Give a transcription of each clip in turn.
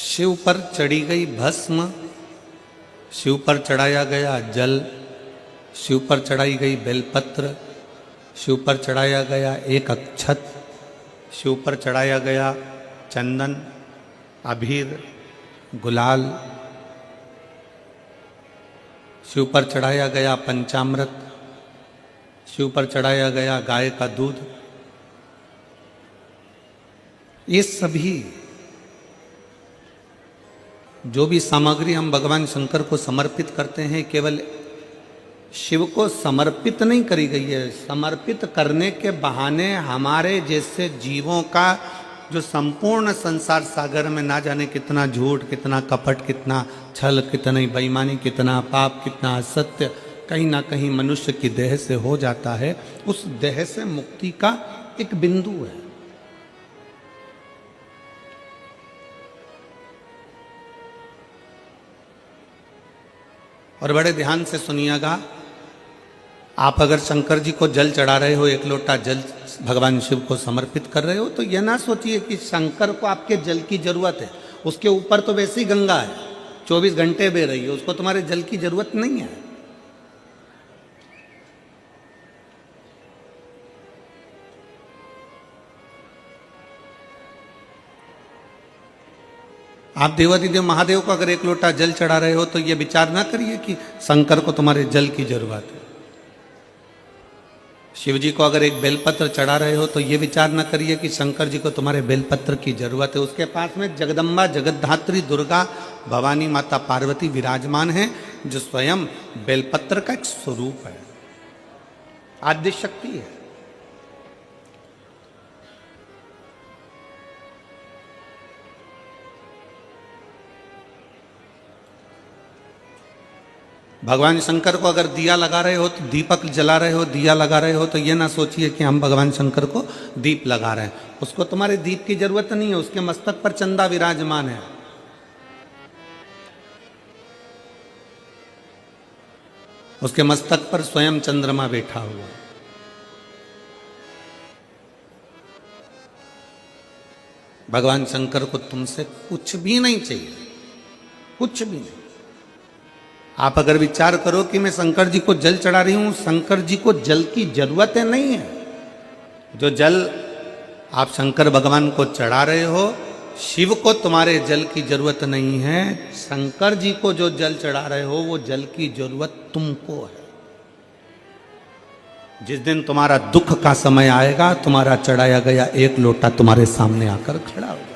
शिव पर चढ़ी गई भस्म, शिव पर चढ़ाया गया जल, शिव पर चढ़ाई गई बेलपत्र, शिव पर चढ़ाया गया एक अक्षत, शिव पर चढ़ाया गया चंदन, अबीर, गुलाल, शिव पर चढ़ाया गया पंचामृत, शिव पर चढ़ाया गया गाय का दूध। ये सभी जो भी सामग्री हम भगवान शंकर को समर्पित करते हैं, केवल शिव को समर्पित नहीं करी गई है, समर्पित करने के बहाने हमारे जैसे जीवों का जो संपूर्ण संसार सागर में ना जाने कितना झूठ, कितना कपट, कितना छल, कितनी बेईमानी, कितना पाप, कितना असत्य कहीं ना कहीं मनुष्य की देह से हो जाता है, उस देह से मुक्ति का एक बिंदु है। और बड़े ध्यान से सुनिएगा, आप अगर शंकर जी को जल चढ़ा रहे हो, एक लोटा जल भगवान शिव को समर्पित कर रहे हो, तो यह ना सोचिए कि शंकर को आपके जल की जरूरत है। उसके ऊपर तो वैसी गंगा है, 24 घंटे बह रही है, उसको तुम्हारे जल की जरूरत नहीं है। आप देवाधिदेव महादेव को अगर एक लोटा जल चढ़ा रहे हो, तो यह विचार ना करिए कि शंकर को तुम्हारे जल की जरूरत है। शिव जी को अगर एक बेलपत्र चढ़ा रहे हो, तो यह विचार ना करिए कि शंकर जी को तुम्हारे बेलपत्र की जरूरत है। उसके पास में जगदम्बा, जगद्धात्री, दुर्गा, भवानी माता, पार्वती विराजमान है, जो स्वयं बेलपत्र का एक स्वरूप है, आद्य शक्ति है। भगवान शंकर को अगर दिया लगा रहे हो, तो दीपक जला रहे हो, दिया लगा रहे हो, तो ये ना सोचिए कि हम भगवान शंकर को दीप लगा रहे हैं। उसको तुम्हारे दीप की जरूरत नहीं है, उसके मस्तक पर चंदा विराजमान है। उसके मस्तक पर स्वयं चंद्रमा बैठा हुआ। भगवान शंकर को तुमसे कुछ भी नहीं चाहिए, कुछ भी नहीं। आप अगर विचार करो कि मैं शंकर जी को जल चढ़ा रही हूं, शंकर जी को जल की जरूरत है नहीं है। जो जल आप शंकर भगवान को चढ़ा रहे हो, शिव को तुम्हारे जल की जरूरत नहीं है। शंकर जी को जो जल चढ़ा रहे हो, वो जल की जरूरत तुमको है। जिस दिन तुम्हारा दुख का समय आएगा, तुम्हारा चढ़ाया गया एक लोटा तुम्हारे सामने आकर खड़ा होगा।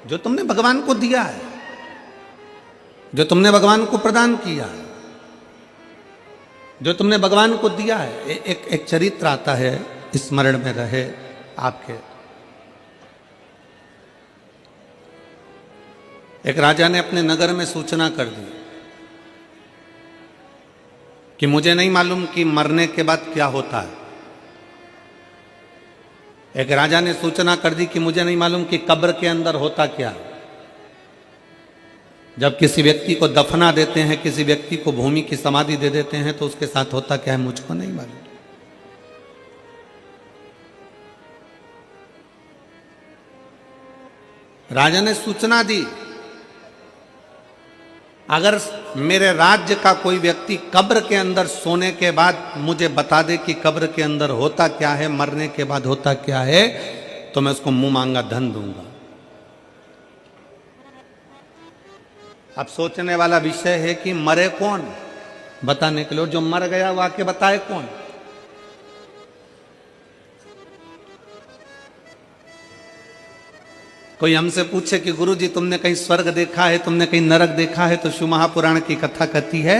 जो तुमने भगवान को दिया है, जो तुमने भगवान को प्रदान किया है, जो तुमने भगवान को दिया है। एक चरित्र आता है, स्मरण में रहे आपके। एक राजा ने अपने नगर में सूचना कर दी कि मुझे नहीं मालूम कि मरने के बाद क्या होता है। एक राजा ने सूचना कर दी कि मुझे नहीं मालूम कि कब्र के अंदर होता क्या। जब किसी व्यक्ति को दफना देते हैं, किसी व्यक्ति को भूमि की समाधि दे देते हैं, तो उसके साथ होता क्या है मुझको नहीं मालूम। राजा ने सूचना दी, अगर मेरे राज्य का कोई व्यक्ति कब्र के अंदर सोने के बाद मुझे बता दे कि कब्र के अंदर होता क्या है, मरने के बाद होता क्या है, तो मैं उसको मुंह मांगा धन दूंगा। अब सोचने वाला विषय है कि मरे कौन, बताने के लिए। जो मर गया वो आके बताए कौन। कोई हमसे पूछे कि गुरुजी तुमने कहीं स्वर्ग देखा है, तुमने कहीं नरक देखा है, तो शिव महापुराण की कथा कहती है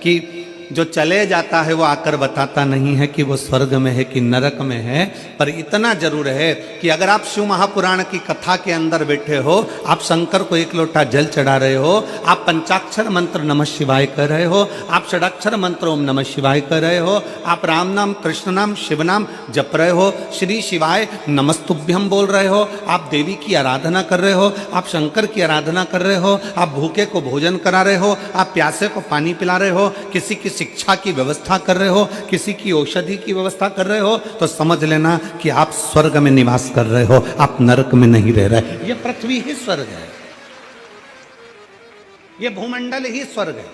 कि जो चले जाता है वो आकर बताता नहीं है कि वो स्वर्ग में है कि नरक में है। पर इतना जरूर है कि अगर आप शिव महापुराण की कथा के अंदर बैठे हो, आप शंकर को एक लोटा जल चढ़ा रहे हो, आप पंचाक्षर मंत्र नमः शिवाय कर रहे हो, आप षडाक्षर मंत्र ओम नमः शिवाय कर रहे हो, आप राम नाम, कृष्ण नाम, शिव नाम जप रहे हो, श्री शिवाय नमस्तुभ्यम बोल रहे हो, आप देवी की आराधना कर रहे हो, आप शंकर की आराधना कर रहे हो, आप भूखे को भोजन करा रहे हो, आप प्यासे को पानी पिला रहे हो, किसी की शिक्षा की व्यवस्था कर रहे हो, किसी की औषधि की व्यवस्था कर रहे हो, तो समझ लेना कि आप स्वर्ग में निवास कर रहे हो, आप नरक में नहीं रह रहे। ये पृथ्वी ही स्वर्ग है, ये भूमंडल ही स्वर्ग है।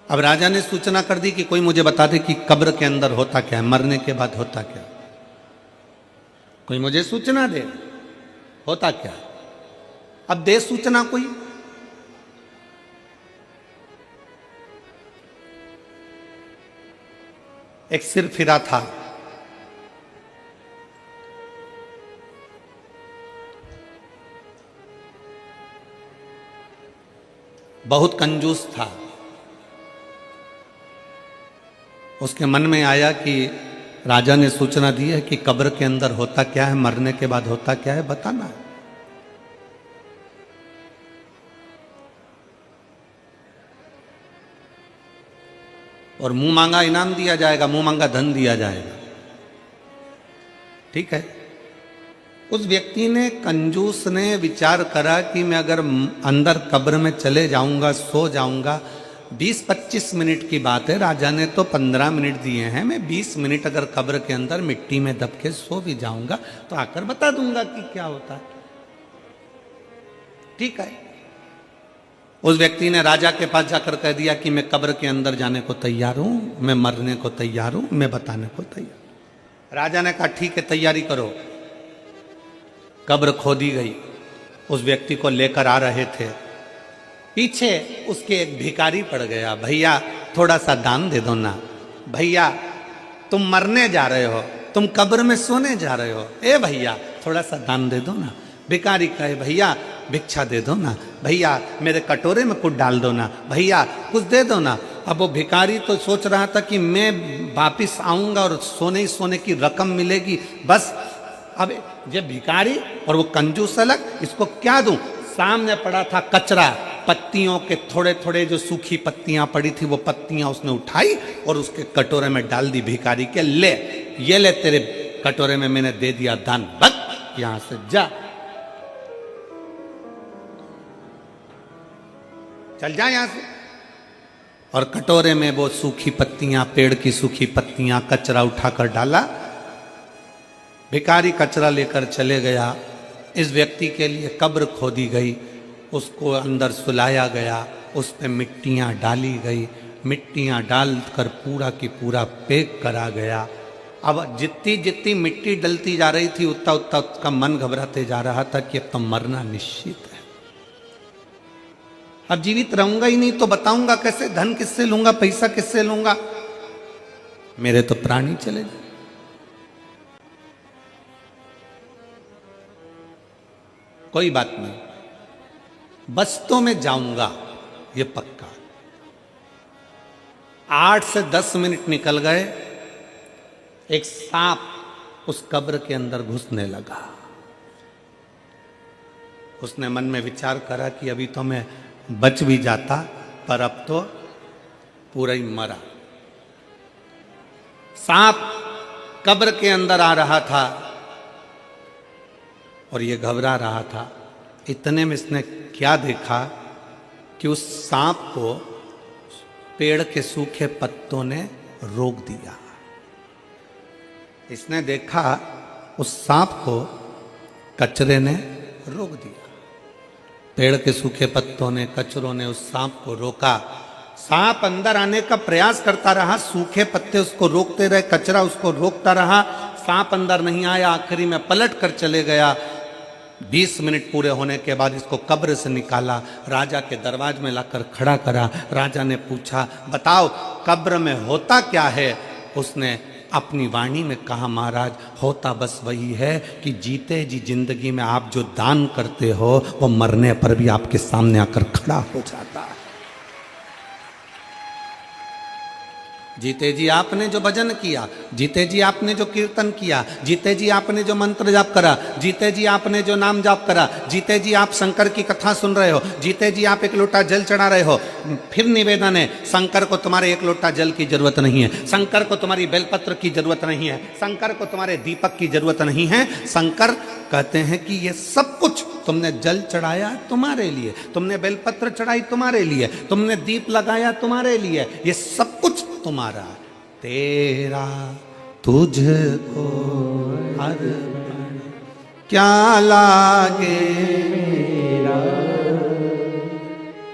अब राजा ने सूचना कर दी कि कोई मुझे बता दे कि कब्र के अंदर होता क्या है, मरने के बाद होता क्या, कोई मुझे सूचना दे होता क्या। अब दे सूचना कोई। एक सिर फिरा था, बहुत कंजूस था। उसके मन में आया कि राजा ने सूचना दी है कि कब्र के अंदर होता क्या है, मरने के बाद होता क्या है, बताना है। और मुंह मांगा इनाम दिया जाएगा, मुंह मांगा धन दिया जाएगा। ठीक है। उस व्यक्ति ने, कंजूस ने विचार करा कि मैं अगर अंदर कब्र में चले जाऊंगा, सो जाऊंगा, 20-25 मिनट की बात है, राजा ने तो 15 मिनट दिए हैं, मैं 20 मिनट अगर कब्र के अंदर मिट्टी में दब के सो भी जाऊंगा तो आकर बता दूंगा कि क्या होता है। ठीक है। उस व्यक्ति ने राजा के पास जाकर कह दिया कि मैं कब्र के अंदर जाने को तैयार हूं, मैं मरने को तैयार हूं, मैं बताने को तैयार। राजा ने कहा ठीक है, तैयारी करो। कब्र खोदी गई, उस व्यक्ति को लेकर आ रहे थे, पीछे उसके एक भिखारी पड़ गया। भैया थोड़ा सा दान दे दो ना, भैया तुम मरने जा रहे हो, तुम कब्र में सोने जा रहे हो, ए भैया थोड़ा सा दान दे दो ना। भिखारी कहे भैया भिक्षा दे दो ना, भैया मेरे कटोरे में कुछ डाल दो ना, भैया कुछ दे दो ना। अब वो भिखारी तो सोच रहा था कि मैं वापिस आऊंगा और सोने ही सोने की रकम मिलेगी, बस। अब ये भिखारी और वो कंजूस अलग, इसको क्या दूं। सामने पड़ा था कचरा, पत्तियों के थोड़े थोड़े जो सूखी पत्तियां पड़ी थी, वो पत्तियां उसने उठाई और उसके कटोरे में डाल दी भिखारी के। ले, ये ले तेरे कटोरे में मैंने दे दिया दान, भग यहां से जा, चल जा यहां से। और कटोरे में वो सूखी पत्तियां, पेड़ की सूखी पत्तियां, कचरा उठाकर डाला। भिखारी कचरा लेकर चले गया। इस व्यक्ति के लिए कब्र खोदी गई, उसको अंदर सुलाया गया, उस पे मिट्टियां डाली गई, मिट्टियां डालकर पूरा की पूरा पैक करा गया। अब जितनी जितनी मिट्टी डलती जा रही थी, उतना उतना उसका मन घबराते जा रहा था कि अब तो मरना निश्चित है। अब जीवित रहूंगा ही नहीं तो बताऊंगा कैसे, धन किससे लूंगा, पैसा किससे लूंगा, मेरे तो प्राण ही चले जाए। कोई बात नहीं, बस तो मैं जाऊंगा, ये पक्का। 8 से 10 मिनट निकल गए, एक सांप उस कब्र के अंदर घुसने लगा। उसने मन में विचार करा कि अभी तो मैं बच भी जाता, पर अब तो पूरा ही मरा। सांप कब्र के अंदर आ रहा था और ये घबरा रहा था। इतने में इसने क्या देखा कि उस सांप को पेड़ के सूखे पत्तों ने रोक दिया। इसने देखा उस सांप को कचरे ने रोक दिया। पेड़ के सूखे पत्तों ने, कचरों ने उस सांप को रोका। सांप अंदर आने का प्रयास करता रहा, सूखे पत्ते उसको रोकते रहे, कचरा उसको रोकता रहा, सांप अंदर नहीं आया। आखिरी में पलट कर चले गया। 20 मिनट पूरे होने के बाद इसको कब्र से निकाला, राजा के दरवाजे में लाकर खड़ा करा। राजा ने पूछा, बताओ कब्र में होता क्या है? उसने अपनी वाणी में कहा, महाराज होता बस वही है कि जीते जी जिंदगी में आप जो दान करते हो वो मरने पर भी आपके सामने आकर खड़ा हो जाता है। जीते जी आपने जो भजन किया, जीते जी आपने जो कीर्तन किया, जीते जी आपने जो मंत्र जाप करा, जीते जी आपने जो नाम जाप करा, जीते जी आप शंकर की कथा सुन रहे हो, जीते जी आप एक लोटा जल चढ़ा रहे हो, फिर निवेदन है, शंकर को तुम्हारे एक लोटा जल की जरूरत नहीं है, शंकर को तुम्हारी बेलपत्र की जरूरत नहीं है, शंकर को तुम्हारे दीपक की जरूरत नहीं है। शंकर कहते हैं कि ये सब कुछ तुमने जल चढ़ाया तुम्हारे लिए, तुमने बेलपत्र चढ़ाई तुम्हारे लिए, तुमने दीप लगाया तुम्हारे लिए, ये सब कुछ तुम्हारा, तेरा तुझको अर्पण क्या लागे मेरा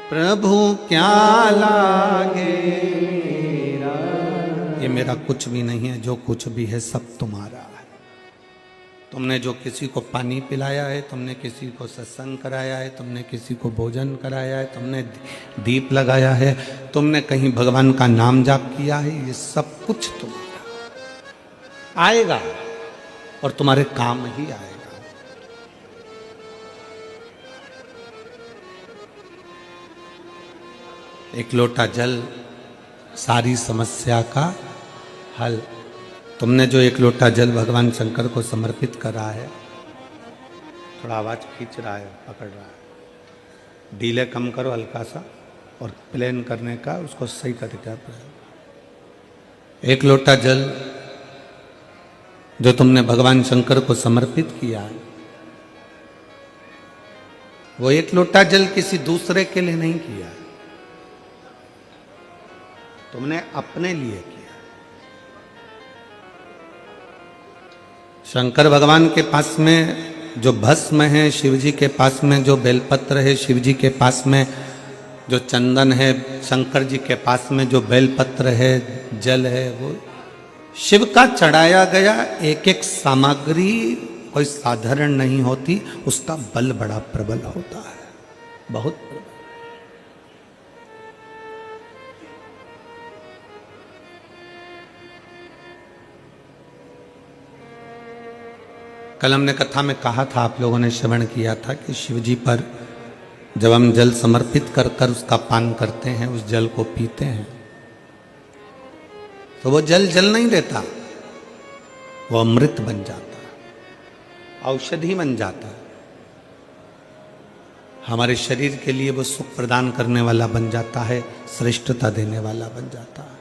प्रभु, क्या लागे मेरा, ये मेरा कुछ भी नहीं है, जो कुछ भी है सब तुम्हारा है। तुमने जो किसी को पानी पिलाया है, तुमने किसी को सत्संग कराया है, तुमने किसी को भोजन कराया है, तुमने दीप लगाया है, तुमने कहीं भगवान का नाम जाप किया है, ये सब कुछ तुम्हारा आएगा और तुम्हारे काम ही आएगा। एक लोटा जल सारी समस्या का हल। तुमने जो एक लोटा जल भगवान शंकर को समर्पित करा है, थोड़ा आवाज खींच रहा है, पकड़ रहा है, डीले कम करो हल्का सा, और प्लेन करने का उसको सही तरीका पर। एक लोटा जल जो तुमने भगवान शंकर को समर्पित किया है, वो एक लोटा जल किसी दूसरे के लिए नहीं किया, तुमने अपने लिए किया। शंकर भगवान के पास में जो भस्म है, शिव जी के पास में जो बेलपत्र है, शिव जी के पास में जो चंदन है, शंकर जी के पास में जो बेलपत्र है, जल है, वो शिव का चढ़ाया गया एक एक सामग्री कोई साधारण नहीं होती, उसका बल बड़ा प्रबल होता है, बहुत प्रबल। कल हमने कथा में कहा था, आप लोगों ने श्रवण किया था कि शिव जी पर जब हम जल समर्पित कर कर उसका पान करते हैं, उस जल को पीते हैं, तो वो जल जल नहीं रहता, वो अमृत बन जाता है, औषधि बन जाता है, हमारे शरीर के लिए वो सुख प्रदान करने वाला बन जाता है, श्रेष्ठता देने वाला बन जाता है।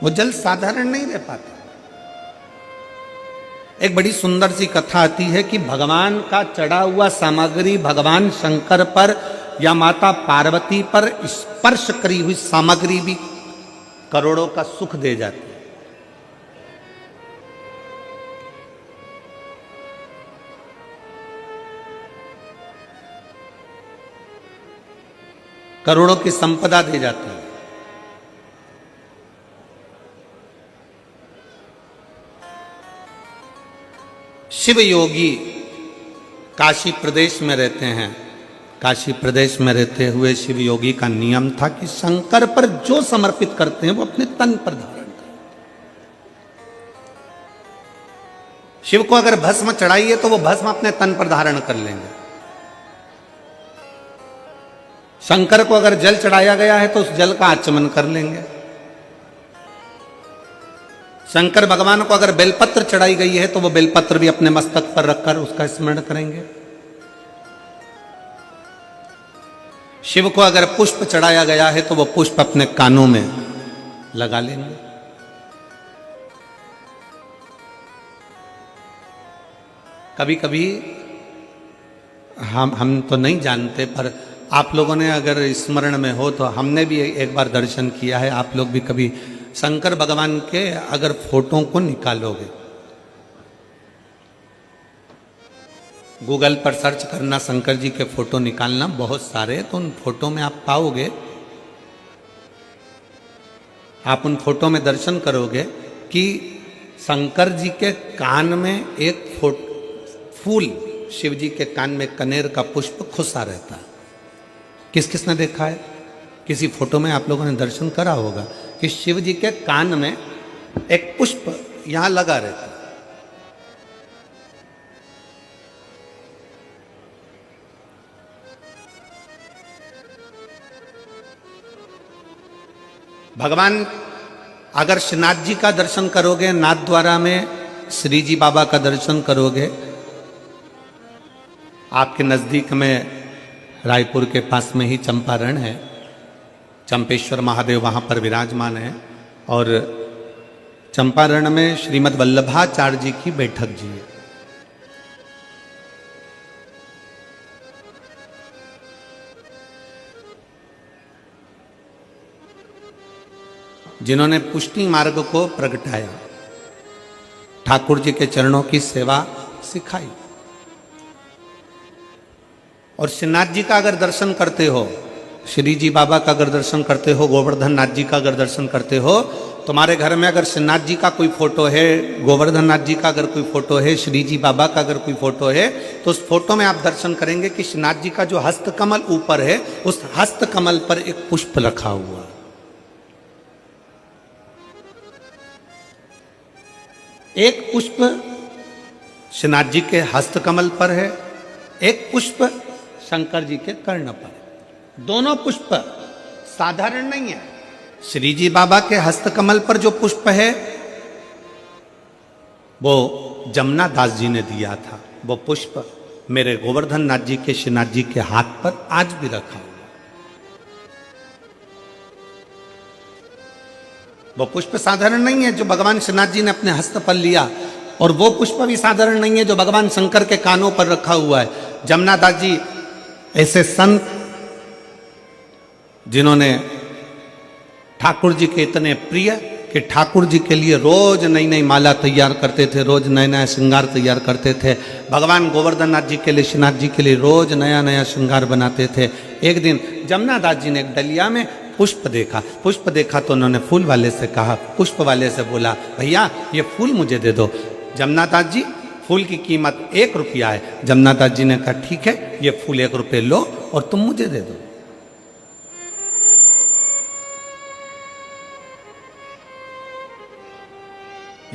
वो जल साधारण नहीं रह पाता। एक बड़ी सुंदर सी कथा आती है कि भगवान का चढ़ा हुआ सामग्री भगवान शंकर पर या माता पार्वती पर स्पर्श करी हुई सामग्री भी करोड़ों का सुख दे जाती है। करोड़ों की संपदा दे जाती है। शिव योगी काशी प्रदेश में रहते हैं। काशी प्रदेश में रहते हुए शिव योगी का नियम था कि शंकर पर जो समर्पित करते हैं वो अपने तन पर धारण करें। शिव को अगर भस्म चढ़ाइए तो वो भस्म अपने तन पर धारण कर लेंगे। शंकर को अगर जल चढ़ाया गया है तो उस जल का आचमन कर लेंगे। शंकर भगवान को अगर बेलपत्र चढ़ाई गई है तो वो बेलपत्र भी अपने मस्तक पर रखकर उसका स्मरण करेंगे। शिव को अगर पुष्प चढ़ाया गया है तो वो पुष्प अपने कानों में लगा लेंगे। कभी कभी हम तो नहीं जानते, पर आप लोगों ने अगर स्मरण में हो तो हमने भी एक बार दर्शन किया है। आप लोग भी कभी शंकर भगवान के अगर फोटो को निकालोगे, गूगल पर सर्च करना शंकर जी के फोटो निकालना, बहुत सारे, तो उन फोटो में आप पाओगे, आप उन फोटो में दर्शन करोगे कि शंकर जी के कान में एक फूल, शिव जी के कान में कनेर का पुष्प खुसा रहता है। किस किस ने देखा है? किसी फोटो में आप लोगों ने दर्शन करा होगा कि शिव जी के कान में एक पुष्प यहां लगा रहता है। भगवान अगर श्रीनाथ जी का दर्शन करोगे, नाथ द्वारा में श्री जी बाबा का दर्शन करोगे, आपके नजदीक में रायपुर के पास में ही चंपारण है, चंपेश्वर महादेव वहां पर विराजमान है, और चंपारण में श्रीमद् वल्लभाचार्य जी की बैठक जी है। जिन्होंने पुष्टि मार्ग को प्रगटाया, ठाकुर जी के चरणों की सेवा सिखाई। और श्रीनाथ जी का अगर दर्शन करते हो, श्री जी बाबा का अगर दर्शन करते हो, गोवर्धन नाथ जी का अगर दर्शन करते हो, तुम्हारे घर में अगर श्रीनाथ जी का कोई फोटो है, गोवर्धन नाथ जी का अगर कोई फोटो है, श्री जी बाबा का अगर कोई फोटो है, तो उस फोटो में आप दर्शन करेंगे कि श्रीनाथ जी का जो हस्तकमल ऊपर है, उस हस्तकमल पर एक पुष्प रखा हुआ है। एक पुष्प श्रीनाथ जी के हस्तकमल पर है, एक पुष्प शंकर जी के कर्ण पर है। दोनों पुष्प साधारण नहीं है। श्री जी बाबा के हस्तकमल पर जो पुष्प है वो जमुना दास जी ने दिया था। वो पुष्प मेरे गोवर्धन नाथ जी के श्रीनाथ जी के हाथ पर आज भी रखा हुआ। वो पुष्प साधारण नहीं है जो भगवान श्रीनाथ जी ने अपने हस्त पर लिया, और वो पुष्प भी साधारण नहीं है जो भगवान शंकर के कानों पर रखा हुआ है। जमुना दास जी ऐसे संत जिन्होंने ठाकुर जी के इतने प्रिय कि ठाकुर जी के लिए रोज नई नई माला तैयार करते थे, रोज नया नया श्रृंगार तैयार करते थे। भगवान गोवर्धन नाथ जी के लिए, श्रीनाथ जी के लिए रोज नया नया श्रृंगार बनाते थे। एक दिन जमुना दास जी ने एक डलिया में पुष्प देखा तो उन्होंने फूल वाले से कहा, पुष्प वाले से बोला, भैया ये फूल मुझे दे दो। जमुना दास जी, फूल की कीमत 1 रुपया है। जमुना दास जी ने कहा ठीक है, ये फूल 1 रुपये लो और तुम मुझे दे दो।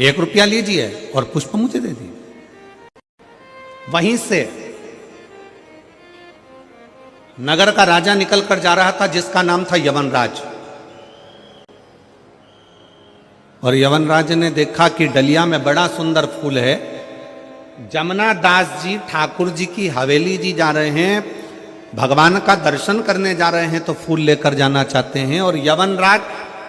एक रुपया लीजिए और पुष्प मुझे दे दिए। वहीं से नगर का राजा निकल कर जा रहा था जिसका नाम था यवनराज, और यवनराज ने देखा कि डलिया में बड़ा सुंदर फूल है। जमुना दास जी ठाकुर जी की हवेली जी जा रहे हैं, भगवान का दर्शन करने जा रहे हैं, तो फूल लेकर जाना चाहते हैं। और यवनराज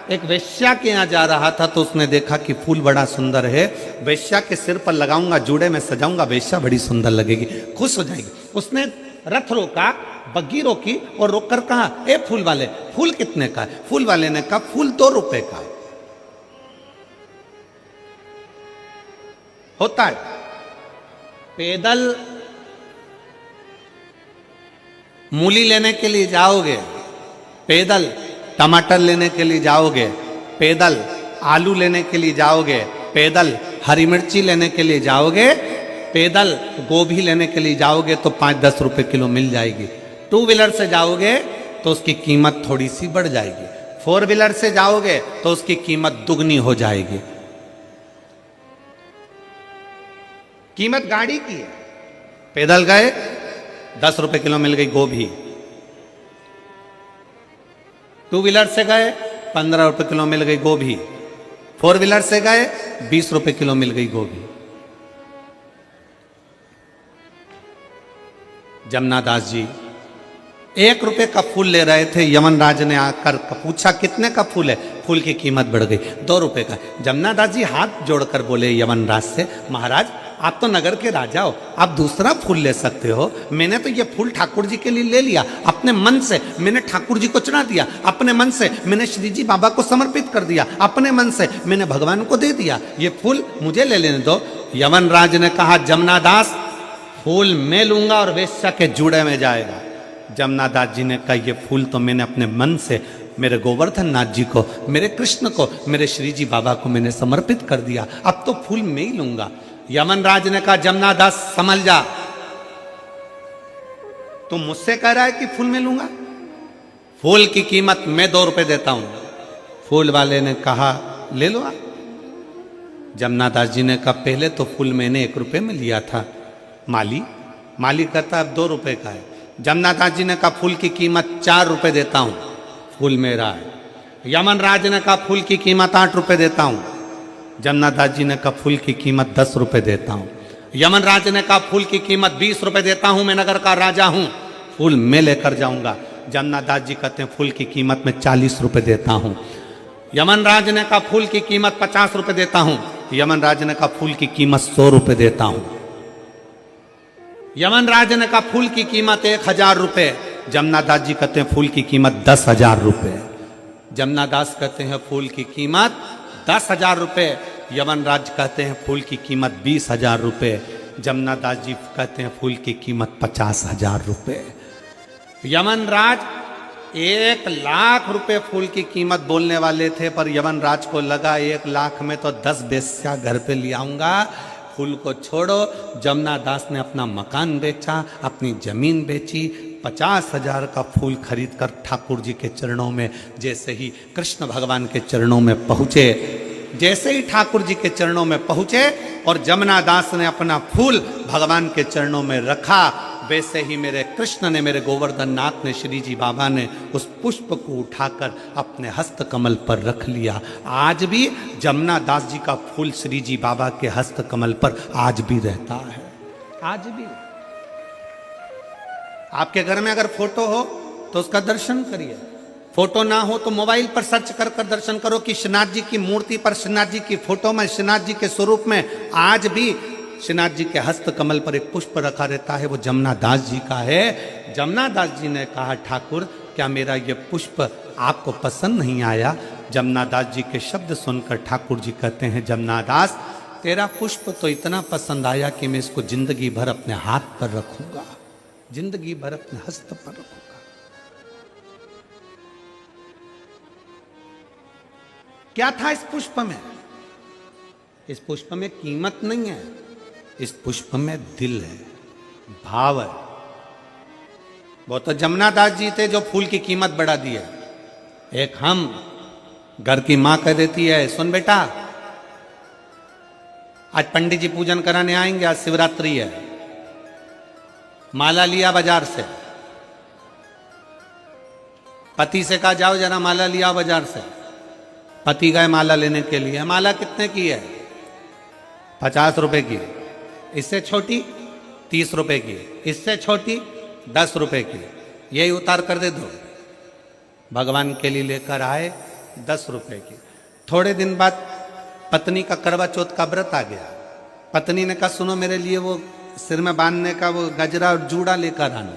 एक वेश्या के यहाँ जा रहा था तो उसने देखा कि फूल बड़ा सुंदर है, वेश्या के सिर पर लगाऊंगा, जूड़े में सजाऊंगा, वेश्या बड़ी सुंदर लगेगी, खुश हो जाएगी। उसने रथ रोका, बग्गी रोकी और रोककर कहा, ए फूल वाले, फूल कितने का है? फूल वाले ने कहा फूल 2 रुपए का है। होता है पैदल मूली लेने के लिए जाओगे, पैदल टमाटर लेने के लिए जाओगे, पैदल आलू लेने के लिए जाओगे, पैदल हरी मिर्ची लेने के लिए जाओगे, पैदल गोभी लेने के लिए जाओगे तो 5-10 रुपए किलो मिल जाएगी। 2 व्हीलर से जाओगे तो उसकी कीमत थोड़ी सी बढ़ जाएगी, 4 व्हीलर से जाओगे तो उसकी कीमत दुगनी हो जाएगी। कीमत गाड़ी की है। पैदल गए 10 रुपए किलो मिल गई गोभी, 2 व्हीलर से गए 15 रुपए किलो मिल गई गोभी, 4 व्हीलर से गए 20 रुपए किलो मिल गई गोभी। जमुना दास जी 1 रुपए का फूल ले रहे थे, यवनराज ने आकर पूछा कितने का फूल है? फूल की कीमत बढ़ गई, 2 रुपए का। जमुना दास जी हाथ जोड़कर बोले यवनराज से, महाराज आप तो नगर के राजा हो, आप दूसरा फूल ले सकते हो। मैंने तो ये फूल ठाकुर जी के लिए ले लिया, अपने मन से मैंने ठाकुर जी को चढ़ा दिया, अपने मन से मैंने श्री जी बाबा को समर्पित कर दिया, अपने मन से मैंने भगवान को दे दिया, ये फूल मुझे ले लेने दो। यवनराज ने कहा जमुना दास फूल मैं लूंगा और वेश्या के जूड़े में जाएगा। जमुना दास जी ने कहा ये फूल तो मैंने अपने मन से मेरे गोवर्धन नाथ जी को, मेरे कृष्ण को, मेरे श्री जी बाबा को मैंने समर्पित कर दिया, अब तो फूल मैं ही लूंगा। यमनराज ने कहा जमुना दास समझ जा, तुम मुझसे कह रहा है कि फूल मैं लूंगा, फूल की कीमत मैं 2 रुपए देता हूं। फूल वाले ने कहा ले लो आप। जमुना दास जी ने कहा पहले तो फूल मैंने 1 रुपए में लिया था, माली कहता अब 2 रुपए का है। जमुना दास जी ने कहा फूल की कीमत 4 रुपए देता हूं, फूल मेरा है। यमनराज ने कहा फूल की कीमत 8 रुपए देता हूं। जमनादास जी ने कहा फूल की कीमत 10 रुपए देता हूं। यमनराज ने कहा फूल की कीमत 20 रुपए देता हूं, मैं नगर का राजा हूं, फूल मैं लेकर जाऊंगा। जमनादास जी कहते हैं फूल की कीमत में 40 रुपए देता हूं। यमनराज ने कहा फूल की कीमत 50 रुपए देता हूं। यमनराज ने कहा फूल की कीमत 100 रुपए देता हूं। यमनराज ने कहा फूल की कीमत 1000 रुपए। जमनादास जी कहते हैं फूल की कीमत 10,000 रुपए। जमनादास कहते हैं फूल की कीमत 10,000 रुपए। यमनराज कहते हैं फूल की कीमत 20,000 रुपए। जमनादास जी कहते हैं फूल की कीमत 50,000 रुपए। यमनराज 1,00,000 रुपए फूल की कीमत बोलने वाले थे, पर यमनराज को लगा 1,00,000 में तो 10 बेस्या घर पे ले आऊंगा, फूल को छोड़ो। जमनादास ने अपना मकान बेचा, अपनी जमीन बेची, 50,000 का फूल खरीद कर ठाकुर जी के चरणों में, जैसे ही कृष्ण भगवान के चरणों में पहुंचे, जैसे ही ठाकुर जी के चरणों में पहुंचे और जमनादास ने अपना फूल भगवान के चरणों में रखा, वैसे ही मेरे कृष्ण ने, मेरे गोवर्धन नाथ ने, श्री जी बाबा ने उस पुष्प को उठाकर अपने हस्त कमल पर रख लिया। आज भी जमनादास जी का फूल श्री जी बाबा के हस्त कमल पर आज भी रहता है। आज भी आपके घर में अगर फोटो हो तो उसका दर्शन करिए, फोटो ना हो तो मोबाइल पर सर्च कर कर दर्शन करो कि श्रीनाथ जी की मूर्ति पर, श्रीनाथ जी की फोटो में, श्रीनाथ जी के स्वरूप में आज भी श्रीनाथ जी के हस्त कमल पर एक पुष्प रखा रहता है, वो जमनादास जी का है। जमनादास जी ने कहा ठाकुर क्या मेरा ये पुष्प आपको पसंद नहीं आया? जमनादास जी के शब्द सुनकर ठाकुर जी कहते हैं जमनादास तेरा पुष्प तो इतना पसंद आया कि मैं इसको जिंदगी भर अपने हाथ पर रखूंगा, जिंदगी भर अपने हस्त पर रखूंगा। क्या था इस पुष्प में? इस पुष्प में कीमत नहीं है, इस पुष्प में दिल है, भाव है। वो तो जमनादास जी थे जो फूल की कीमत बढ़ा दी है। एक हम घर की मां कह देती है सुन बेटा आज पंडित जी पूजन कराने आएंगे, आज शिवरात्रि है, माला लिया बाजार से। पति से कहा जाओ जरा माला लिया बाजार से। पति गए माला लेने के लिए। माला कितने की है? 50 रुपए की। इससे छोटी 30 रुपए की, इससे छोटी 10 रुपए की, यही उतार कर दे दो। भगवान के लिए लेकर आए 10 रुपए की। थोड़े दिन बाद पत्नी का करवा चौथ का व्रत आ गया। पत्नी ने कहा सुनो मेरे लिए वो सिर में बांधने का वो गजरा और जूड़ा लेकर आना।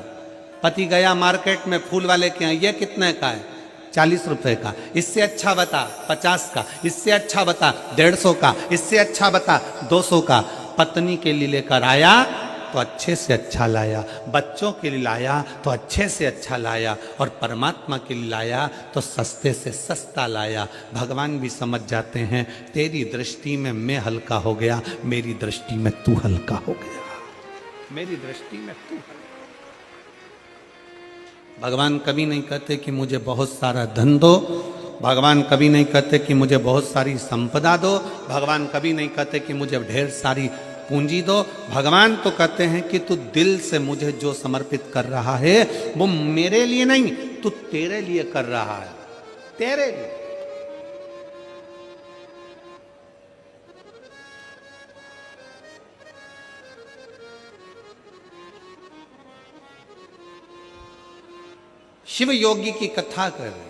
पति गया मार्केट में फूल वाले के यहाँ, ये कितने का है? 40 रुपए का। इससे अच्छा बता 50 का, इससे अच्छा बता 150 का, इससे अच्छा बता 200 का। पत्नी के लिए लेकर आया तो अच्छे से अच्छा लाया, बच्चों के लिए लाया तो अच्छे से अच्छा लाया, और परमात्मा के लिए लाया तो सस्ते से सस्ता लाया। भगवान भी समझ जाते हैं तेरी दृष्टि में मैं हल्का हो गया, मेरी दृष्टि में तू हल्का हो गया, मेरी दृष्टि में तू हल्का। भगवान कभी नहीं कहते कि मुझे बहुत सारा धन दो, भगवान कभी नहीं कहते कि मुझे बहुत सारी संपदा दो, भगवान कभी नहीं कहते कि मुझे ढेर सारी पूंजी दो। भगवान तो कहते हैं कि तू दिल से मुझे जो समर्पित कर रहा है वो मेरे लिए नहीं, तू तेरे लिए कर रहा है, तेरे लिए। शिव योगी की कथा कर रहे,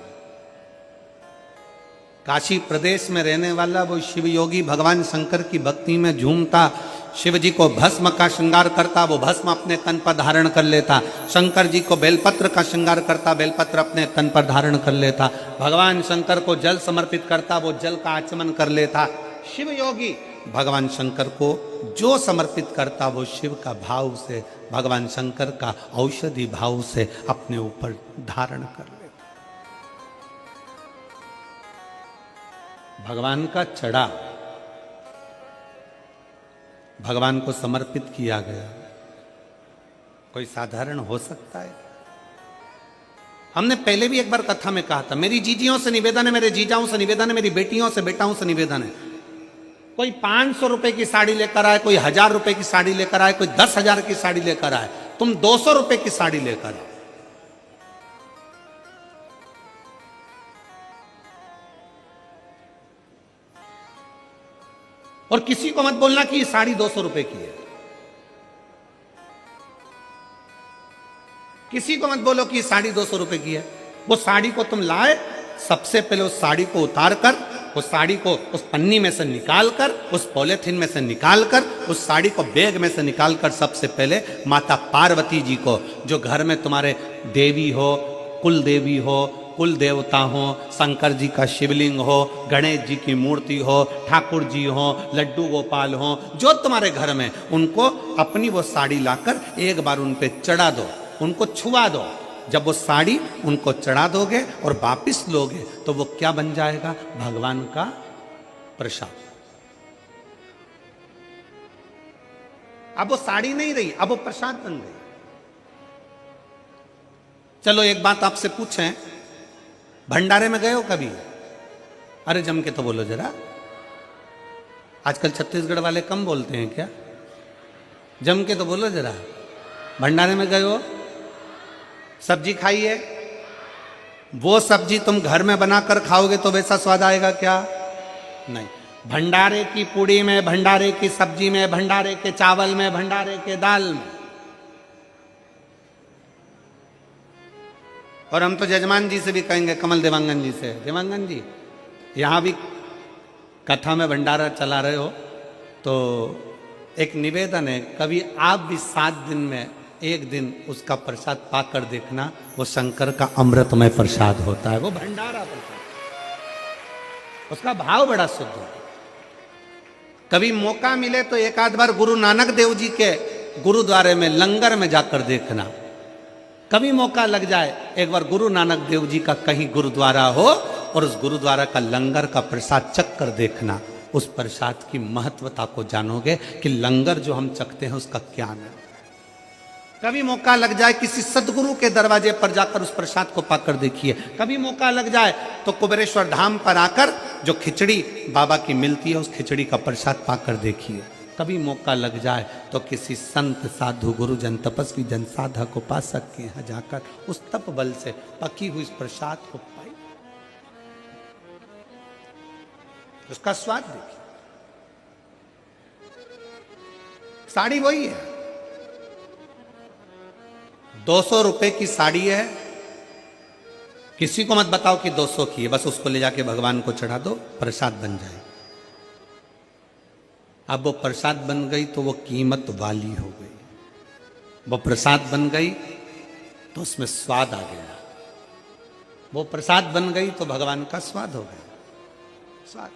काशी प्रदेश में रहने वाला वो शिव योगी भगवान शंकर की भक्ति में झूमता, शिव जी को भस्म का श्रृंगार करता, वो भस्म अपने तन पर धारण कर लेता। शंकर जी को बेलपत्र का श्रृंगार करता, बेलपत्र अपने तन पर धारण कर लेता। भगवान शंकर को जल समर्पित करता, वो जल का आचमन कर लेता। शिव योगी भगवान शंकर को जो समर्पित करता वो शिव का भाव से, भगवान शंकर का औषधि भाव से अपने ऊपर धारण कर लेता। भगवान का चढ़ा भगवान को समर्पित किया गया, कोई साधारण हो सकता है? हमने पहले भी एक बार कथा में कहा था, मेरी जीजियों से निवेदन है, मेरे जीजाओं से निवेदन है, मेरी बेटियों से बेटाओं से निवेदन है, कोई 500 रुपए की साड़ी लेकर आए, कोई 1000 रुपए की साड़ी लेकर आए, कोई 10,000 की साड़ी लेकर आए, तुम 200 रुपए की साड़ी लेकर आओ। और किसी को मत बोलना कि ये साड़ी 200 रुपए की है। किसी को मत बोलो कि ये साड़ी 200 रुपए की है। वो साड़ी को तुम लाए, सबसे पहले उस साड़ी को उतार कर, उस साड़ी को उस पन्नी में से निकाल कर, उस पॉलिथीन में से निकाल कर, उस साड़ी को बैग में से निकाल कर सबसे पहले माता पार्वती जी को, जो घर में तुम्हारे देवी हो, कुल देवी हो, कुल देवता हो, शंकर जी का शिवलिंग हो, गणेश जी की मूर्ति हो, ठाकुर जी हो, लड्डू गोपाल हो, जो तुम्हारे घर में, उनको अपनी वो साड़ी लाकर एक बार उन पे चढ़ा दो, उनको छुआ दो। जब वो साड़ी उनको चढ़ा दोगे और वापिस लोगे तो वो क्या बन जाएगा? भगवान का प्रसाद। अब वो साड़ी नहीं रही, अब वो प्रसाद बन गई। चलो एक बात आपसे पूछें, भंडारे में गए हो कभी? अरे जम के तो बोलो जरा। आजकल छत्तीसगढ़ वाले कम बोलते हैं क्या? जम के तो बोलो जरा। भंडारे में गए हो? सब्जी खाई है? वो सब्जी तुम घर में बनाकर खाओगे तो वैसा स्वाद आएगा क्या? नहीं। भंडारे की पूड़ी में, भंडारे की सब्जी में, भंडारे के चावल में, भंडारे के दाल में। और हम तो जजमान जी से भी कहेंगे, कमल देवांगन जी से, देवांगन जी यहां भी कथा में भंडारा चला रहे हो तो एक निवेदन है, कभी आप भी 7 दिन में एक दिन उसका प्रसाद पाकर देखना, वो शंकर का अमृतमय प्रसाद होता है, वो भंडारा प्रसाद, उसका भाव बड़ा शुद्ध है। कभी मौका मिले तो एक आध बार गुरु नानक देव जी के गुरुद्वारे में लंगर में जाकर देखना। कभी मौका लग जाए, एक बार गुरु नानक देव जी का कहीं गुरुद्वारा हो और उस गुरुद्वारा का लंगर का प्रसाद चख कर देखना, उस प्रसाद की महत्वता को जानोगे कि लंगर जो हम चखते हैं उसका क्या है। कभी मौका लग जाए किसी सदगुरु के दरवाजे पर जाकर उस प्रसाद को पाकर देखिए। कभी मौका लग जाए तो कुबेरेश्वर धाम पर आकर जो खिचड़ी बाबा की मिलती है उस खिचड़ी का प्रसाद पाकर देखिए। कभी मौका लग जाए तो किसी संत साधु गुरुजन तपस्वी जन साधक उपासक के यहाँ जाकर उस तप बल से पकी हुई इस प्रसाद को पाई, उसका स्वाद देखिए। साड़ी वही है, 200 रुपए की साड़ी है। किसी को मत बताओ कि 200 की है, बस उसको ले जाके भगवान को चढ़ा दो, प्रसाद बन जाए। अब वो प्रसाद बन गई तो वो कीमत वाली हो गई, वो प्रसाद बन गई तो उसमें स्वाद आ गया, वो प्रसाद बन गई तो भगवान का स्वाद हो गया। स्वाद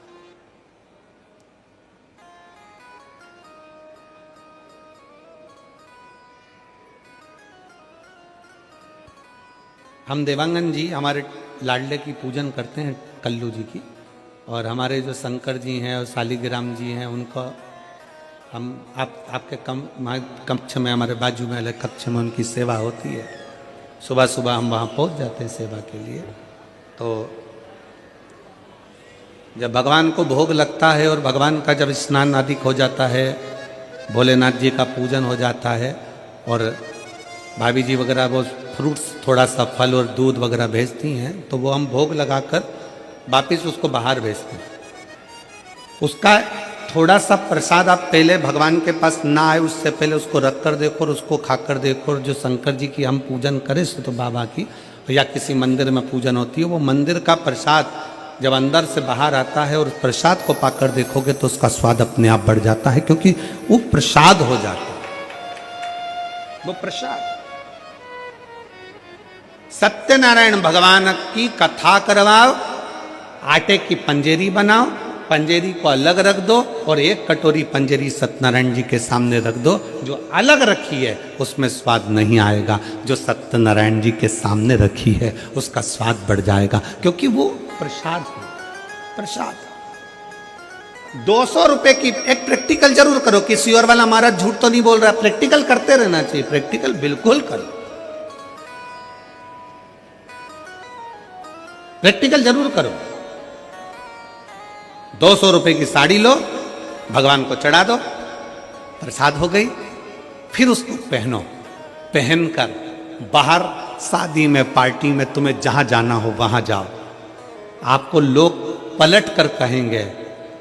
हम देवांगन जी हमारे लाडले की पूजन करते हैं, कल्लू जी की, और हमारे जो शंकर जी हैं और शालिग्राम जी हैं उनको हम आपके कक्ष में, हमारे बाजू में अलग कक्ष में उनकी सेवा होती है। सुबह सुबह हम वहाँ पहुँच जाते हैं सेवा के लिए। तो जब भगवान को भोग लगता है और भगवान का जब स्नान आदि हो जाता है, भोलेनाथ जी का पूजन हो जाता है और भाभी जी वगैरह वो फ्रूट्स, थोड़ा सा फल और दूध वगैरह भेजती हैं, तो वो हम भोग लगाकर वापिस उसको बाहर भेजते हैं। उसका थोड़ा सा प्रसाद आप पहले भगवान के पास ना आए उससे पहले उसको रख कर देखो और उसको खाकर देखो। और जो शंकर जी की हम पूजन करें तो बाबा की या किसी मंदिर में पूजन होती है, वो मंदिर का प्रसाद जब अंदर से बाहर आता है और उस प्रसाद को पाकर देखोगे तो उसका स्वाद अपने आप बढ़ जाता है, क्योंकि वो प्रसाद हो जाता है, वो प्रसाद। सत्यनारायण भगवान की कथा करवाओ, आटे की पंजेरी बनाओ, पंजेरी को अलग रख दो और एक कटोरी पंजेरी सत्यनारायण जी के सामने रख दो। जो अलग रखी है उसमें स्वाद नहीं आएगा, जो सत्यनारायण जी के सामने रखी है उसका स्वाद बढ़ जाएगा, क्योंकि वो प्रसाद है। प्रसाद 200 रुपए की। एक प्रैक्टिकल जरूर करो, किसी और वाला महाराज झूठ तो नहीं बोल रहा, प्रैक्टिकल करते रहना चाहिए, प्रैक्टिकल बिल्कुल करो, प्रैक्टिकल जरूर करो। 200 रुपए की साड़ी लो, भगवान को चढ़ा दो, प्रसाद हो गई। फिर उसको पहनो, पहनकर बाहर शादी में, पार्टी में, तुम्हें जहां जाना हो वहां जाओ। आपको लोग पलट कर कहेंगे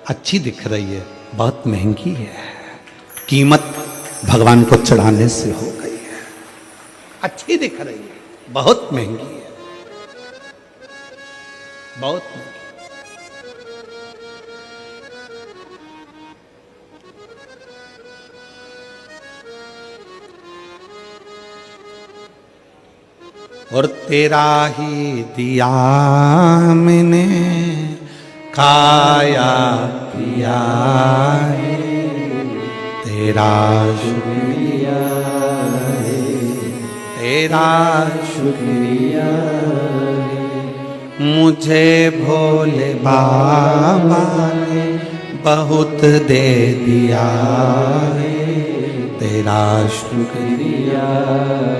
अच्छी दिख रही है, बहुत महंगी है, कीमत भगवान को चढ़ाने से हो गई है। अच्छी दिख रही है, बहुत महंगी है, बहुत महंगी। और तेरा ही दिया मैंने खाया पिया है, तेरा शुक्रिया है, तेरा शुक्रिया है। मुझे भोले बाबा ने बहुत दे दिया है, तेरा शुक्रिया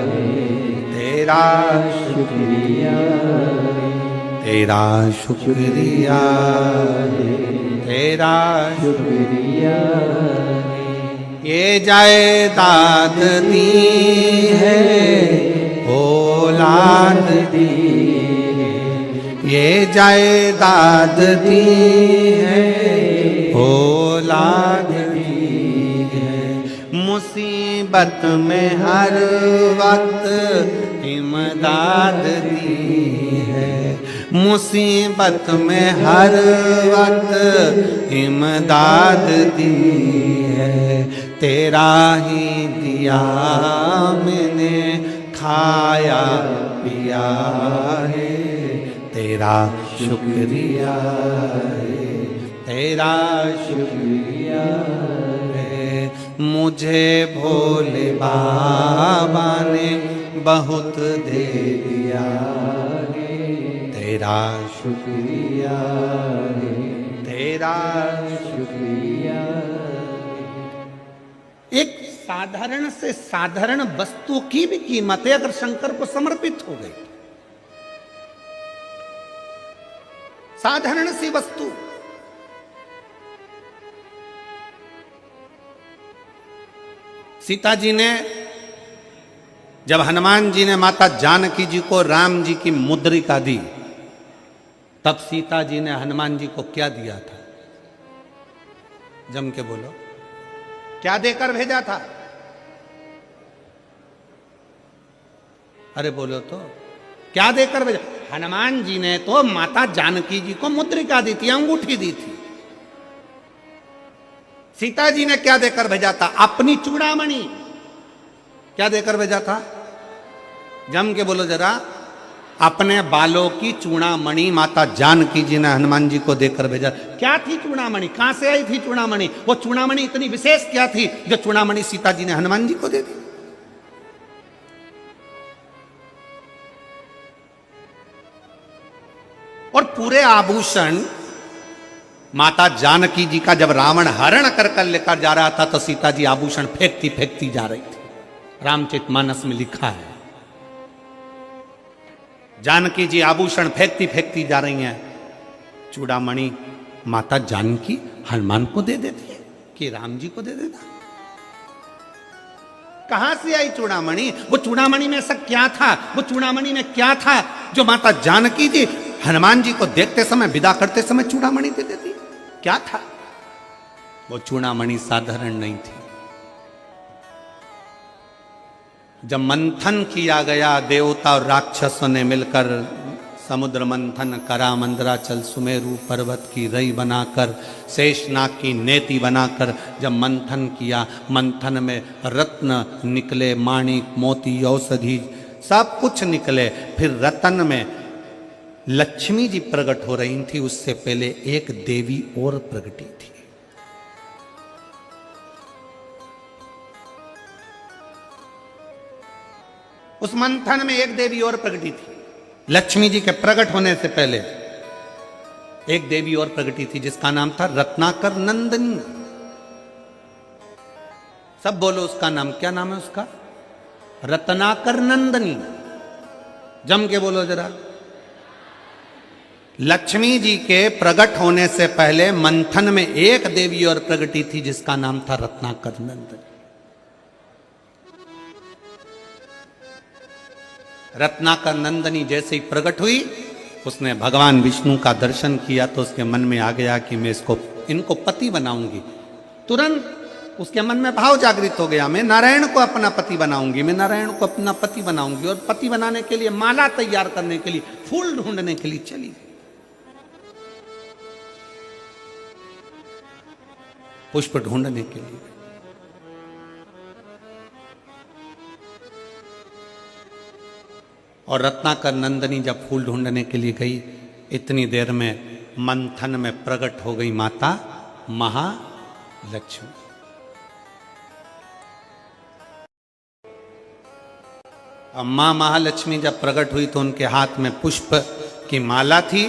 है, तेरा शुक्रिया है, तेरा शुक्रिया है, तेरा शुक्रिया है। ये जायदाद दी है औलाद दी है, ये जायदाद दी है औलाद दी है। मुसीबत में हर वक्त इमदाद दी है, मुसीबत में हर वक्त इमदाद दी है। तेरा ही दिया मैंने खाया पिया है, तेरा शुक्रिया है, तेरा शुक्रिया है। मुझे भोले बाबा ने बहुत दे दिया है, तेरा शुक्रिया है, तेरा शुक्रिया है। एक साधारण से साधारण वस्तु की भी कीमत है अगर शंकर को समर्पित हो गई। साधारण सी वस्तु, सीता जी ने जब हनुमान जी ने माता जानकी जी को राम जी की मुद्रिका दी, तब सीता जी ने हनुमान जी को क्या दिया था? जम के बोलो, क्या देकर भेजा था? अरे बोलो तो, क्या देकर भेजा? हनुमान जी ने तो माता जानकी जी को मुद्रिका दी थी, अंगूठी दी थी। सीता जी ने क्या देकर भेजा था? अपनी चूड़ामणि। क्या देकर भेजा था? जम के बोलो जरा, अपने बालों की चूड़ामणि माता जानकी जी ने हनुमान जी को देकर भेजा। क्या थी चूड़ामणि? कहां से आई थी चूड़ामणि? वो चूड़ामणि इतनी विशेष क्या थी जो चूड़ामणि सीता जी ने हनुमान जी को दे दी? और पूरे आभूषण माता जानकी जी का जब रावण हरण कर कर लेकर जा रहा था तो सीता जी आभूषण फेंकती फेंकती जा रही थी। रामचरितमानस में लिखा है, जानकी जी आभूषण फेंकती फेंकती जा रही हैं। चूड़ामणि माता जानकी हनुमान को दे देती है कि राम जी को दे देता। कहां से आई चूड़ामणि? वो चूड़ामणि में ऐसा क्या था? वो चूड़ामणि में क्या था जो माता जानकी जी हनुमान जी को देखते समय, विदा करते समय चूड़ामणि दे देती? क्या था वो चूड़ामणि? साधारण नहीं थी। जब मंथन किया गया देवता और राक्षसों ने मिलकर, समुद्र मंथन करा, मंदराचल सुमेरु पर्वत की रई बनाकर, शेषनाग की नेति बनाकर जब मंथन किया, मंथन में रत्न निकले, माणिक मोती औषधि सब कुछ निकले। फिर रतन में लक्ष्मी जी प्रकट हो रही थी, उससे पहले एक देवी और प्रकटी थी। उस मंथन में एक देवी और प्रकटी थी। लक्ष्मी जी के प्रकट होने से पहले एक देवी और प्रकटी थी जिसका नाम था रत्नाकर नंदिनी। सब बोलो उसका नाम, क्या नाम है उसका? रत्नाकर नंदिनी। जम के बोलो जरा। लक्ष्मी जी के प्रकट होने से पहले मंथन में एक देवी और प्रकटी थी जिसका नाम था रत्नाकर नंदिनी। रत्नाकर नंदिनी जैसे ही प्रकट हुई, उसने भगवान विष्णु का दर्शन किया तो उसके मन में आ गया कि मैं इनको पति बनाऊंगी। तुरंत उसके मन में भाव जागृत हो गया, मैं नारायण को अपना पति बनाऊंगी, मैं नारायण को अपना पति बनाऊंगी। और पति बनाने के लिए, माला तैयार करने के लिए, फूल ढूंढने के लिए चली गई, पुष्प ढूंढने के लिए। और रत्नाकर नंदनी जब फूल ढूंढने के लिए गई, इतनी देर में मंथन में प्रकट हो गई माता महालक्ष्मी। अब मां महालक्ष्मी जब प्रकट हुई तो उनके हाथ में पुष्प की माला थी।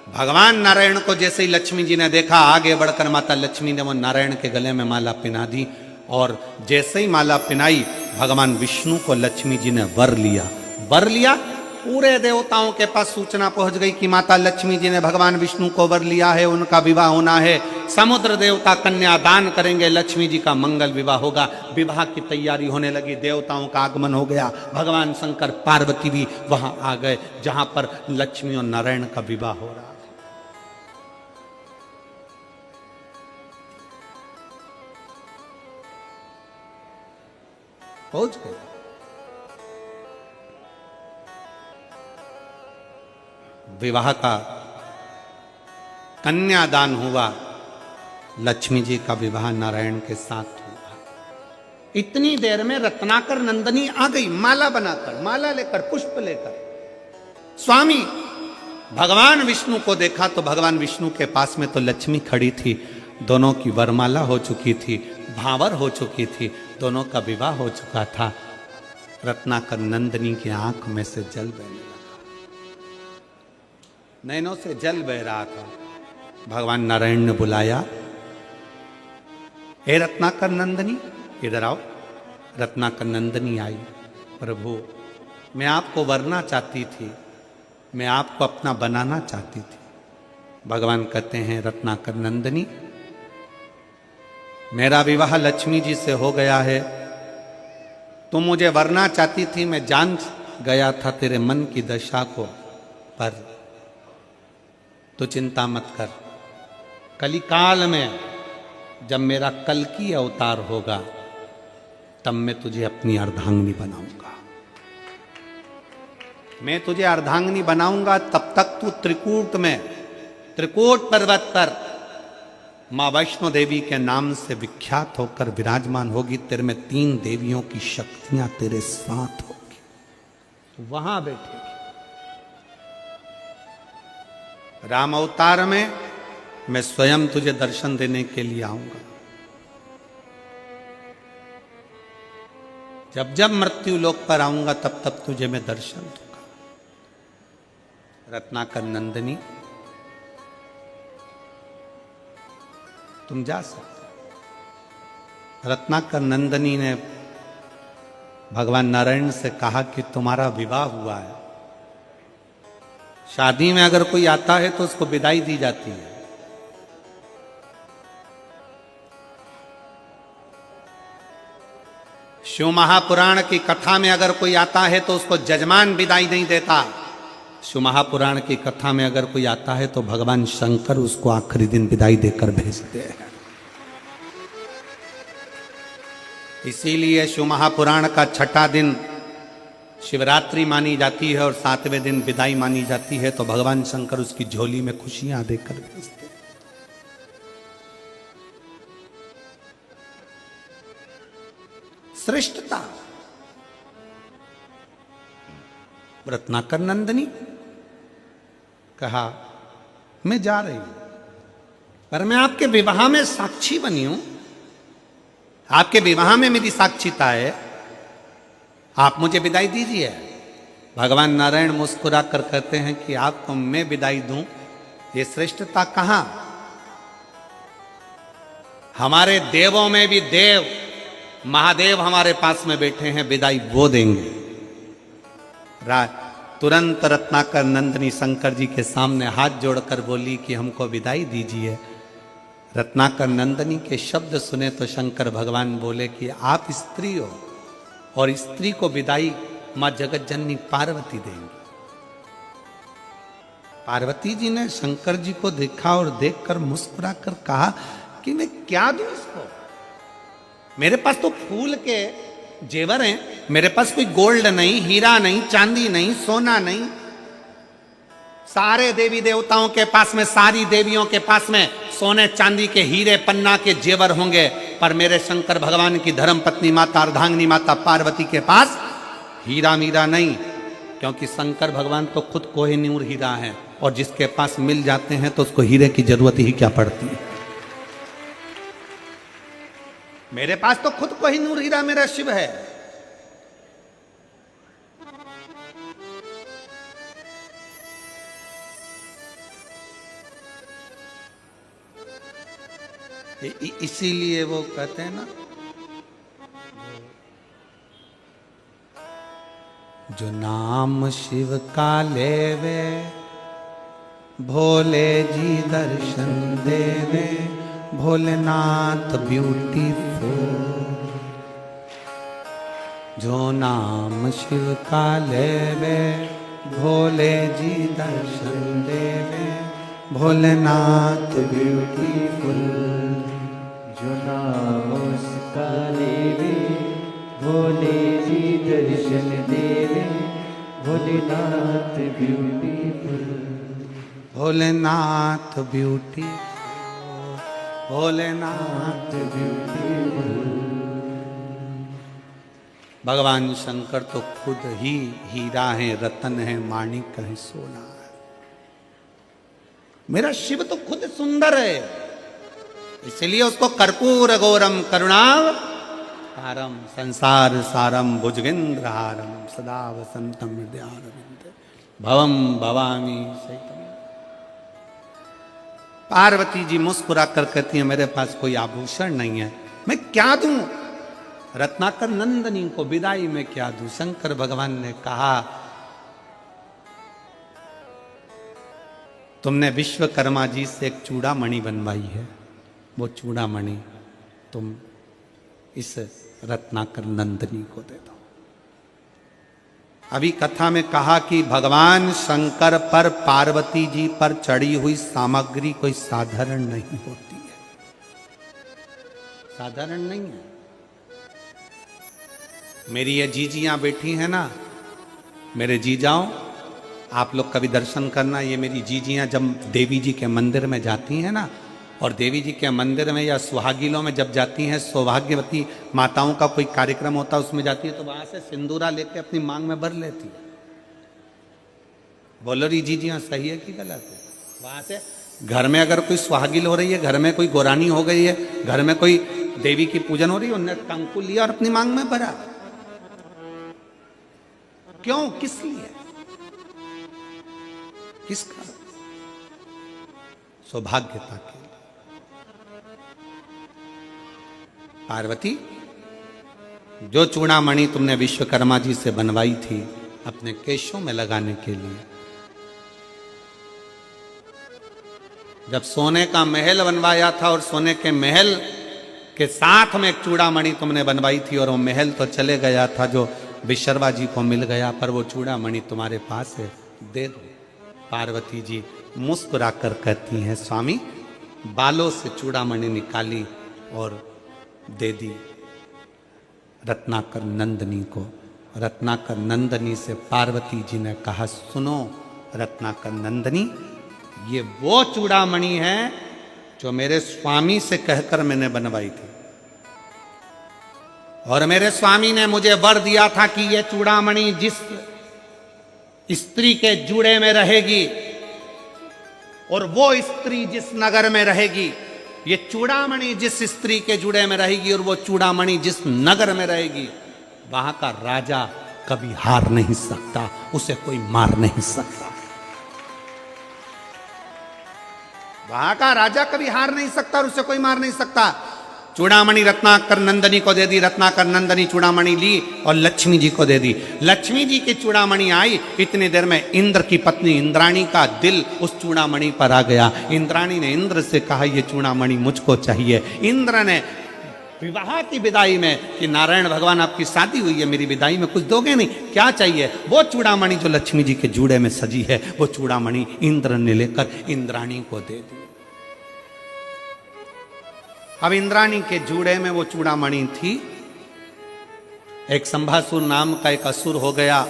भगवान नारायण को जैसे ही लक्ष्मी जी ने देखा, आगे बढ़कर माता लक्ष्मी ने वो नारायण के गले में माला पहना दी। और जैसे ही माला पहनाई, भगवान विष्णु को लक्ष्मी जी ने वर लिया। वर लिया, पूरे देवताओं के पास सूचना पहुंच गई कि माता लक्ष्मी जी ने भगवान विष्णु को वर लिया है, उनका विवाह होना है। समुद्र देवता कन्या दान करेंगे, लक्ष्मी जी का मंगल विवाह होगा। विवाह की तैयारी होने लगी, देवताओं का आगमन हो गया। भगवान शंकर पार्वती भी वहां आ गए, जहां पर लक्ष्मी और नारायण का विवाह हो रहा है। पहुंच गए। विवाह का कन्यादान हुआ, लक्ष्मी जी का विवाह नारायण के साथ हुआ। इतनी देर में रत्नाकर नंदनी आ गई, माला बनाकर, माला लेकर, पुष्प लेकर। स्वामी भगवान विष्णु को देखा तो भगवान विष्णु के पास में तो लक्ष्मी खड़ी थी। दोनों की वरमाला हो चुकी थी, भावर हो चुकी थी, दोनों का विवाह हो चुका था। रत्नाकर नंदनी की आंख में से जल बहने लगा, नैनों से जल बह रहा था। भगवान नारायण ने बुलाया, हे रत्नाकर नंदनी, इधर आओ। रत्नाकर नंदनी आई। प्रभु, मैं आपको वरना चाहती थी, मैं आपको अपना बनाना चाहती थी। भगवान कहते हैं, रत्नाकर नंदनी, मेरा विवाह लक्ष्मी जी से हो गया है। तुम मुझे वरना चाहती थी, मैं जान गया था तेरे मन की दशा को, पर तो चिंता मत कर। कलिकाल में जब मेरा कल्कि अवतार होगा, तब मैं तुझे अपनी अर्धांगिनी बनाऊंगा। मैं तुझे अर्धांगिनी बनाऊंगा, तब तक तू त्रिकूट में, त्रिकूट पर्वत पर मां वैष्णो देवी के नाम से विख्यात होकर विराजमान होगी। तेरे में 3 देवियों की शक्तियां तेरे साथ होगी, वहां बैठेगी। राम अवतार में मैं स्वयं तुझे दर्शन देने के लिए आऊंगा। जब जब मृत्यु लोक पर आऊंगा, तब तब तुझे मैं दर्शन दूंगा। रत्नाकर नंदनी, तुम जा सकते। रत्नाकर नंदनी ने भगवान नारायण से कहा कि तुम्हारा विवाह हुआ है। शादी में अगर कोई आता है तो उसको विदाई दी जाती है। शिव महापुराण की कथा में अगर कोई आता है तो उसको जजमान विदाई नहीं देता। शिव महापुराण की कथा में अगर कोई आता है तो भगवान शंकर उसको आखिरी दिन विदाई देकर भेजते हैं। इसीलिए शिव महापुराण का 6ठा दिन शिवरात्रि मानी जाती है और 7वें दिन विदाई मानी जाती है। तो भगवान शंकर उसकी झोली में खुशियां देकर भेजते हैं। श्रेष्ठता। रत्नाकर नंदनी कहा, मैं जा रही हूं, पर मैं आपके विवाह में साक्षी बनी हूं। आपके विवाह में मेरी साक्षीता है, आप मुझे विदाई दीजिए। भगवान नारायण मुस्कुरा कर कहते हैं कि आपको मैं विदाई दूं, ये श्रेष्ठता कहां? हमारे देवों में भी देव महादेव हमारे पास में बैठे हैं, विदाई वो देंगे। तुरंत रत्नाकर नंदनी शंकर जी के सामने हाथ जोड़कर बोली कि हमको विदाई दीजिए। रत्नाकर नंदनी के शब्द सुने तो शंकर भगवान बोले कि आप स्त्री हो और स्त्री को विदाई मां जगत जननी पार्वती देंगी। पार्वती जी ने शंकर जी को देखा और देखकर मुस्कुराकर कहा कि मैं क्या दूं इसको। मेरे पास तो फूल के जेवर हैं, मेरे पास कोई गोल्ड नहीं, हीरा नहीं, चांदी नहीं, सोना नहीं। सारे देवी देवताओं के पास में, सारी देवियों के पास में सोने चांदी के हीरे पन्ना के जेवर होंगे, पर मेरे शंकर भगवान की धर्म पत्नी माता अर्धांगिनी माता पार्वती के पास हीरा मीरा नहीं, क्योंकि शंकर भगवान तो खुद कोहिनूर हीरा है, और जिसके पास मिल जाते हैं तो उसको हीरे की जरूरत ही क्या पड़ती है। मेरे पास तो खुद कोहिनूर हीरा मेरा शिव है। इसीलिए वो कहते हैं ना, जो नाम शिव का लेवे भोले जी दर्शन देवे, भोलेनाथ ब्यूटीफुल। जो नाम शिव का लेवे भोले जी दर्शन देवे, भोलेनाथ ब्यूटीफुल। जो नाम उसका लेवे भोले जी दर्शन देवे, Bholenath beautiful. Bholenath beautiful, Bholenath beautiful. भगवान शंकर तो खुद ही हीरा है, रतन है, माणिक है, सोना है। मेरा शिव तो खुद सुंदर है, इसलिए उसको कर्पूर गौरम करुणाव हारम संसार सारम भुजगेंद्र हारम सदा वसंतम हृदयारविंद भवम भवामी सहितम। पार्वती जी मुस्कुरा कर कहती है, मेरे पास कोई आभूषण नहीं है, मैं क्या दूं। रत्नाकर नंदनी को विदाई में क्या दूं। शंकर भगवान ने कहा, तुमने विश्वकर्मा जी से एक चूड़ामणि बनवाई है, वो चूड़ामणि तुम इस रत्नाकर नंदनी को दे दो। अभी कथा में कहा कि भगवान शंकर पर पार्वती जी पर चढ़ी हुई सामग्री कोई साधारण नहीं होती है, साधारण नहीं है। मेरी ये जीजियां बैठी हैं ना, मेरे जीजाओं, आप लोग कभी दर्शन करना। ये मेरी जीजियां जब देवी जी के मंदिर में जाती हैं ना, और देवी जी के मंदिर में या सुहागिलों में जब जाती हैं, सौभाग्यवती माताओं का कोई कार्यक्रम होता है उसमें जाती है, तो वहां से सिंदूरा लेके अपनी मांग में भर लेती है। बोलो री जीजियां सही है कि गलत है। वहां से घर में अगर कोई सुहागिल हो रही है, घर में कोई गोरानी हो गई है, घर में कोई देवी की पूजन हो रही है, उन्होंने कंकु लिया और अपनी मांग में भरा। क्यों, किस लिए, किसका? सौभाग्यता के। पार्वती, जो चूड़ामणि तुमने विश्वकर्मा जी से बनवाई थी अपने केशों में लगाने के लिए, जब सोने का महल बनवाया था और सोने के महल के साथ में एक चूड़ामणि तुमने बनवाई थी, और वो महल तो चले गया था जो विशर्वा जी को मिल गया, पर वो चूड़ामणि तुम्हारे पास है, दे दो। पार्वती जी मुस्कुरा कर कहती हैं, स्वामी, बालों से चूड़ामणि निकाली और दे दी रत्नाकर नंदनी को। रत्नाकर नंदनी से पार्वती जी ने कहा, सुनो रत्नाकर नंदनी, ये वो चूड़ामणि है जो मेरे स्वामी से कहकर मैंने बनवाई थी, और मेरे स्वामी ने मुझे वर दिया था कि ये चूड़ामणि जिस स्त्री के जूड़े में रहेगी और वो स्त्री जिस नगर में रहेगी, ये चूड़ामणि जिस स्त्री के जुड़े में रहेगी और वो चूड़ामणि जिस नगर में रहेगी, वहां का राजा कभी हार नहीं सकता, उसे कोई मार नहीं सकता। वहां का राजा कभी हार नहीं सकता और उसे कोई मार नहीं सकता। चूड़ामणि रत्नाकर नंदनी को दे दी। रत्नाकर नंदनी चूड़ामणि ली और लक्ष्मी जी को दे दी। लक्ष्मी जी की चूड़ामणि आई, इतनी देर में इंद्र की पत्नी इंद्राणी का दिल उस चूड़ामणि पर आ गया। इंद्राणी ने इंद्र से कहा, ये चूड़ामणि मुझको चाहिए। इंद्र ने विवाह की विदाई में कि नारायण भगवान आपकी शादी हुई है, मेरी विदाई में कुछ दोगे नहीं, क्या चाहिए? वो चूड़ामणि जो लक्ष्मी जी के जूड़े में सजी है, वो चूड़ामणि इंद्र ने लेकर इंद्राणी को दे दी। अब इंद्राणी के जूड़े में वो चूड़ामणि थी। एक संभासुर नाम का एक असुर हो गया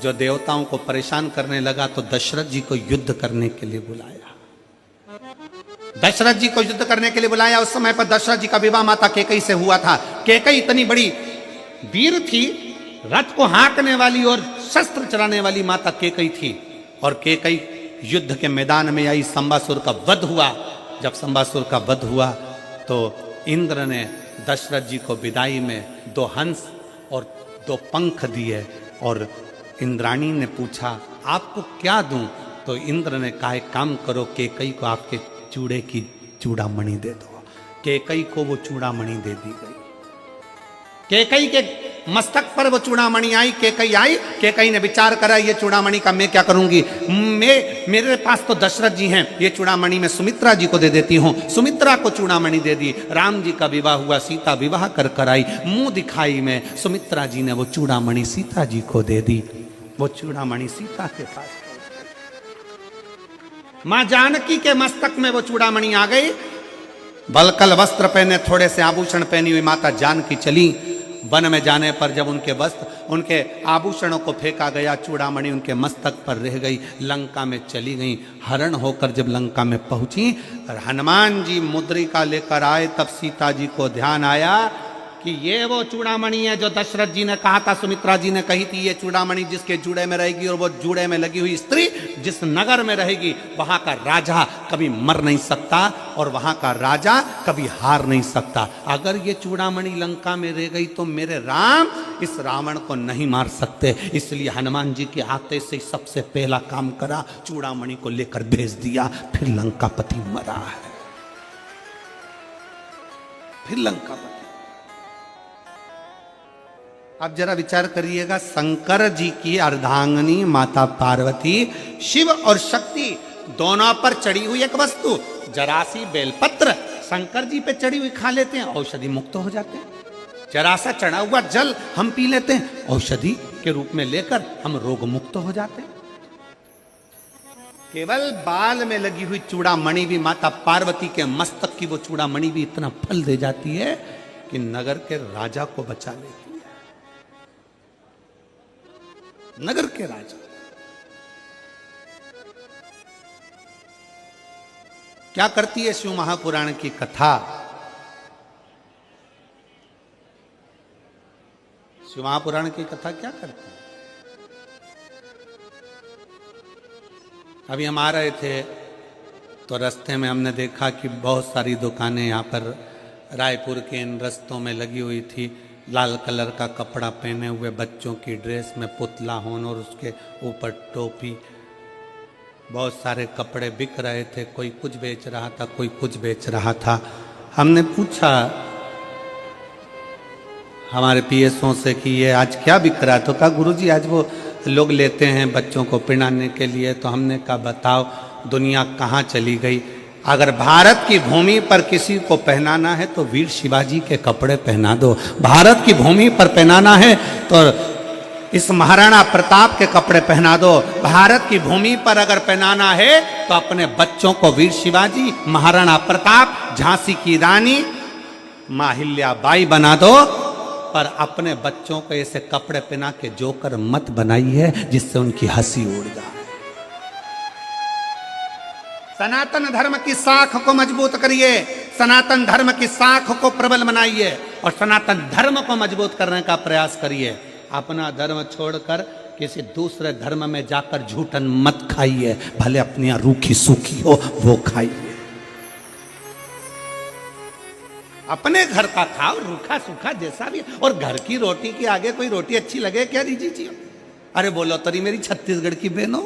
जो देवताओं को परेशान करने लगा, तो दशरथ जी को युद्ध करने के लिए बुलाया। दशरथ जी को युद्ध करने के लिए बुलाया। उस समय पर दशरथ जी का विवाह माता केकई से हुआ था। केकई इतनी बड़ी वीर थी, रथ को हाँकने वाली और शस्त्र चलाने वाली माता केकई थी। और केकई युद्ध के मैदान में आई, संबासुर का वध हुआ। जब संबासुर का वध हुआ तो इंद्र ने दशरथ जी को विदाई में 2 हंस और 2 पंख दिए। और इंद्राणी ने पूछा आपको क्या दूं? तो इंद्र ने कहा एक काम करो, केकई को आपके चूड़े की चूड़ामणि दे दो। केकई को वो चूड़ामणि दे दी गई। केकई के मस्तक पर वो चूड़ामणि आई। केकई आई, केकई ने विचार करा ये चूड़ामणि का मैं क्या करूंगी, मेरे पास तो दशरथ जी हैं, ये चूड़ामणि मैं सुमित्रा जी को दे देती हूं। सुमित्रा को चूड़ामणि दे दी। राम जी का विवाह हुआ, सीता विवाह कर आई। मुंह दिखाई में सुमित्रा जी ने वो चूड़ामणि सीता जी को दे दी। वो चूड़ामणि सीता के पास, मां जानकी के मस्तक में वो चूड़ामणि आ गई। बलकल वस्त्र पहने, थोड़े से आभूषण पहनी हुई माता जानकी चली। वन में जाने पर जब उनके वस्त्र, उनके आभूषणों को फेंका गया, चूड़ामणि उनके मस्तक पर रह गई। लंका में चली गई। हरण होकर जब लंका में पहुंची, हनुमान जी मुद्रिका लेकर आए, तब सीता जी को ध्यान आया कि ये वो चूड़ामणि है जो दशरथ जी ने कहा था, सुमित्रा जी ने कही थी, ये चूड़ामणि जिसके जूड़े में रहेगी और वो जूड़े में लगी हुई स्त्री जिस नगर में रहेगी, वहां का राजा कभी मर नहीं सकता और वहां का राजा कभी हार नहीं सकता। अगर ये चूड़ामणि लंका में रह गई तो मेरे राम इस रावण को नहीं मार सकते। इसलिए हनुमान जी के आते से सबसे पहला काम करा, चूड़ामणि को लेकर भेज दिया। फिर लंकापति मरा है, फिर लंकापति। आप जरा विचार करिएगा, शंकर जी की अर्धांगिनी माता पार्वती, शिव और शक्ति दोनों पर चढ़ी हुई एक वस्तु, जरासी बेलपत्र शंकर जी पे चढ़ी हुई खा लेते हैं, औषधि मुक्त हो जाते हैं। जरा सा चढ़ा हुआ जल हम पी लेते हैं, औषधि के रूप में लेकर हम रोग मुक्त हो जाते हैं। केवल बाल में लगी हुई चूड़ामणि भी, माता पार्वती के मस्तक की वो चूड़ामणि भी इतना फल दे जाती है कि नगर के राजा को बचा लेती है। नगर के राजा क्या करती है शिव महापुराण की कथा। शिव महापुराण की कथा क्या करती है? अभी हम आ रहे थे तो रास्ते में हमने देखा कि बहुत सारी दुकानें यहाँ पर रायपुर के इन रस्तों में लगी हुई थी। लाल कलर का कपड़ा पहने हुए बच्चों की ड्रेस में पुतला होन और उसके ऊपर टोपी, बहुत सारे कपड़े बिक रहे थे। कोई कुछ बेच रहा था, कोई कुछ बेच रहा था। हमने पूछा हमारे पीएसओ से कि ये आज क्या बिक रहा है, तो कहा गुरुजी आज वो लोग लेते हैं बच्चों को पहनाने के लिए। तो हमने कहा बताओ दुनिया कहाँ चली गई। अगर भारत की भूमि पर किसी को पहनाना है तो वीर शिवाजी के कपड़े पहना दो। भारत की भूमि पर पहनाना है तो इस महाराणा प्रताप के कपड़े पहना दो। भारत की भूमि पर अगर पहनाना है तो अपने बच्चों को वीर शिवाजी, महाराणा प्रताप, झांसी की रानी, माहिल्याबाई बना दो। पर अपने बच्चों को ऐसे कपड़े पहना के जोकर मत बनाइए जिससे उनकी हंसी उड़ जाए। सनातन धर्म की साख को मजबूत करिए, सनातन धर्म की साख को प्रबल बनाइए और सनातन धर्म को मजबूत करने का प्रयास करिए। अपना धर्म छोड़कर किसी दूसरे धर्म में जाकर झूठन मत खाइए, भले अपनी रूखी सूखी हो वो खाइए। अपने घर का खाओ, रूखा सूखा जैसा भी। और घर की रोटी के आगे कोई रोटी अच्छी लगे क्या जी जी? अरे बोलो तरी मेरी छत्तीसगढ़ की बहनों,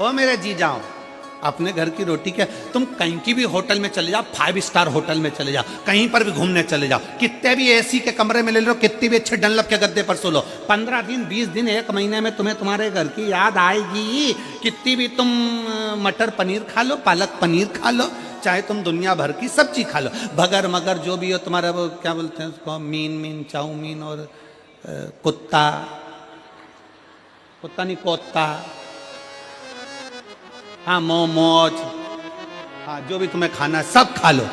ओ मेरे जी जाओ, अपने घर की रोटी क्या। तुम कहीं की भी होटल में चले जाओ, 5 स्टार होटल में चले जाओ, कहीं पर भी घूमने चले जाओ, कितने भी एसी के कमरे में ले लो, कितने भी अच्छे डनलप के गद्दे पर सो लो, 15 दिन 20 दिन 1 महीने में तुम्हें तुम्हारे घर की याद आएगी। कितनी भी तुम मटर पनीर खा लो, पालक पनीर खा लो, चाहे तुम दुनिया भर की सब्जी खा लो, भगर मगर जो भी हो तुम्हारा, वो क्या बोलते हैं उसको, मीन चाउमीन और कुत्ता नहीं कोत्ता, हाँ मोमोज, हाँ जो भी तुम्हें खाना है सब खा लो।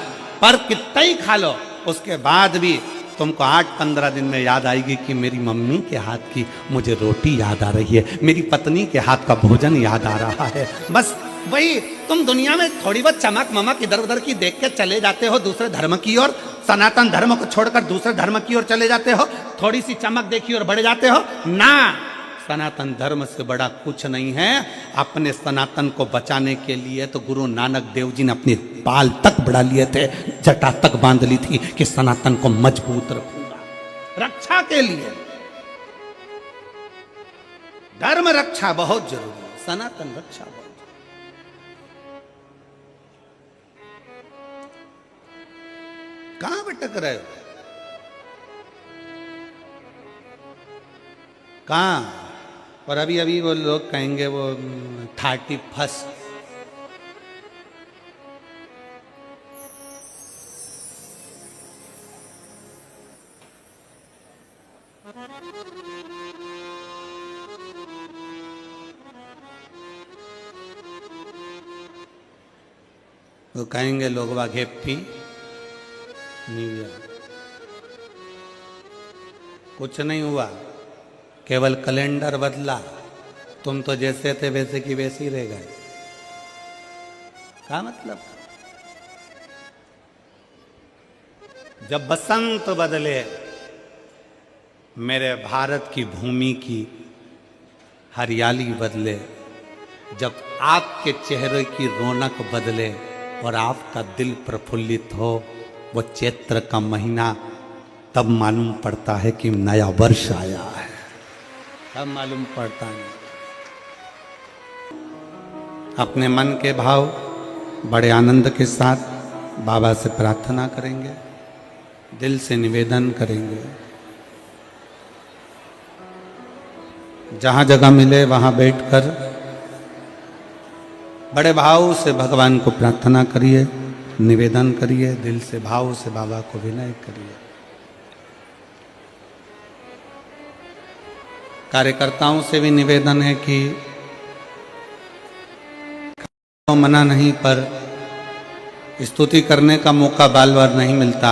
पर कितना ही खा लो, उसके बाद भी तुमको 8-15 दिन में याद आएगी कि मेरी मम्मी के हाथ की मुझे रोटी याद आ रही है, मेरी पत्नी के हाथ का भोजन याद आ रहा है। बस वही, तुम दुनिया में थोड़ी बहुत चमक ममक इधर उधर की देख के चले जाते हो दूसरे धर्म की ओर, सनातन धर्म को छोड़कर दूसरे धर्म की ओर चले जाते हो, थोड़ी सी चमक देखी और बढ़ जाते हो ना। सनातन धर्म से बड़ा कुछ नहीं है। अपने सनातन को बचाने के लिए तो गुरु नानक देव जी ने अपने बाल तक बढ़ा लिए थे, जटा तक बांध ली थी कि सनातन को मजबूत रखूंगा, रक्षा के लिए। धर्म रक्षा बहुत जरूरी है, सनातन रक्षा बहुत। कहां भटक रहे हो? कहां? और अभी अभी वो लोग कहेंगे वो 31st, वो कहेंगे लोग वाग हैप्पी न्यू ईयर। कुछ नहीं हुआ, केवल कैलेंडर बदला, तुम तो जैसे थे वैसे की वैसे ही रह गए। क्या मतलब? जब बसंत बदले, मेरे भारत की भूमि की हरियाली बदले, जब आपके चेहरे की रौनक बदले और आपका दिल प्रफुल्लित हो, वो चैत्र का महीना, तब मालूम पड़ता है कि नया वर्ष आया है। तब मालूम पड़ता है। अपने मन के भाव बड़े आनंद के साथ बाबा से प्रार्थना करेंगे, दिल से निवेदन करेंगे। जहां जगह मिले वहां बैठकर बड़े भाव से भगवान को प्रार्थना करिए, निवेदन करिए, दिल से भाव से बाबा को विनय करिए। कार्यकर्ताओं से भी निवेदन है कि मना नहीं, पर स्तुति करने का मौका बार बार नहीं मिलता।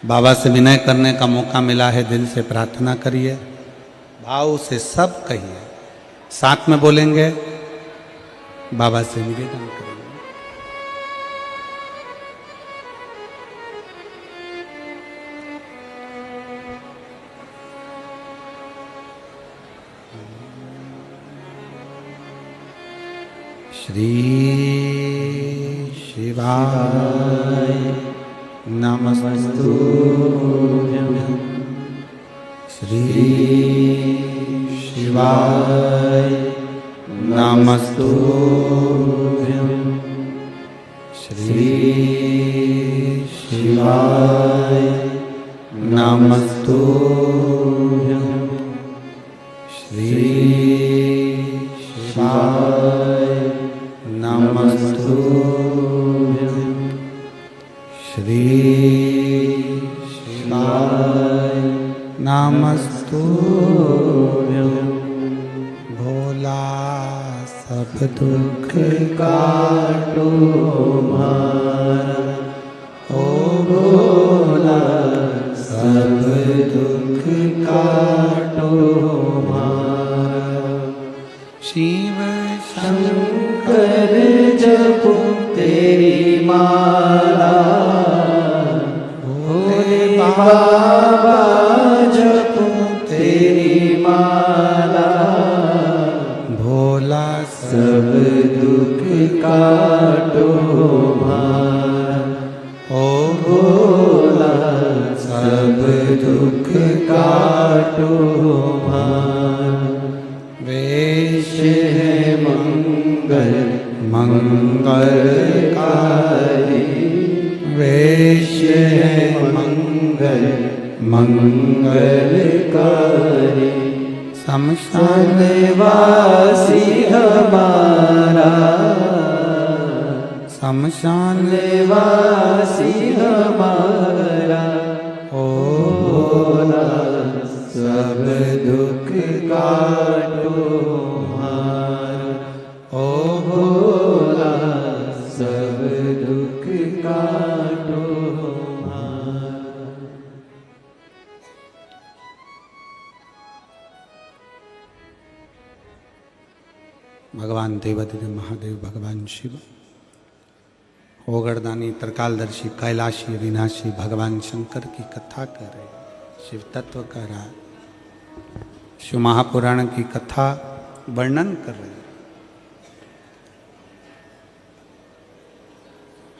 बाबा से विनय करने का मौका मिला है, दिल से प्रार्थना करिए, भाव से सब कहिए, साथ में बोलेंगे, बाबा से निवेदन करेंगे। श्री शिवाय नमस्तुभ्यं, श्री शिवाय नमस्तुभ्यं, श्री शिवाय नमस्तुभ्यं, श्री शिवाय नमस्तुभ्यं, श्री शिवाय नमस्तुभ्यं। भोला सब दुख काटो हमारा, ओ भोला सब दुख काटो हमारा। शिव शंकर जपो तेरी माला, भोले बाबा जपो तेरी माला। भोला सब दुख काटो हमारा, ओ भोला सब दुख काटो हमारा। वेश है मंगल मंगलकारी, वेश है मंगल मंगलकारी। शमशान वासी हमारा, शमशान वासी हमारा। ओ भोला सब दुख काटो हमारा, ओ भोला भगवान देवादिदेव महादेव, भगवान शिव, ओगरदानी, त्रिकालदर्शी, कैलाशी, अविनाशी भगवान शंकर की कथा कर रहे, शिव तत्व का रहा, शिव महापुराण की कथा वर्णन कर रहे।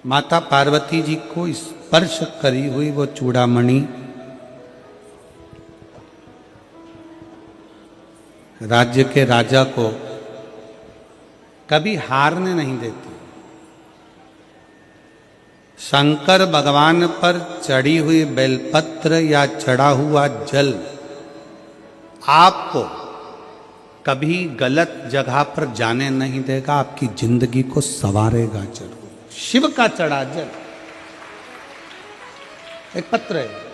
माता पार्वती जी को स्पर्श करी हुई वो चूड़ामणि राज्य के राजा को कभी हारने नहीं देती। शंकर भगवान पर चढ़ी हुई बेलपत्र या चढ़ा हुआ जल आपको कभी गलत जगह पर जाने नहीं देगा, आपकी जिंदगी को संवारेगा जरूर। शिव का चढ़ा जल एक पत्र है,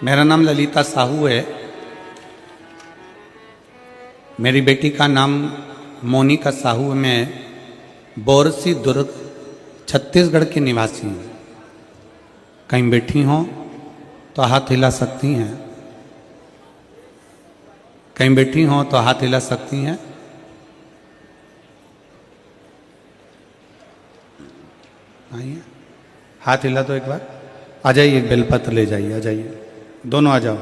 मेरा नाम ललिता साहू है। मेरी बेटी का नाम मोनिका साहू है। मैं बोरसी दुर्ग छत्तीसगढ़ की निवासी हूँ। कहीं बैठी हों तो हाथ हिला सकती हैं, कहीं बैठी हों तो हाथ हिला सकती हैं। आइए, हाथ हिला तो एक बार। आ जाइए, बेलपत्र ले जाइए, आ जाइए, दोनों आ जाओ,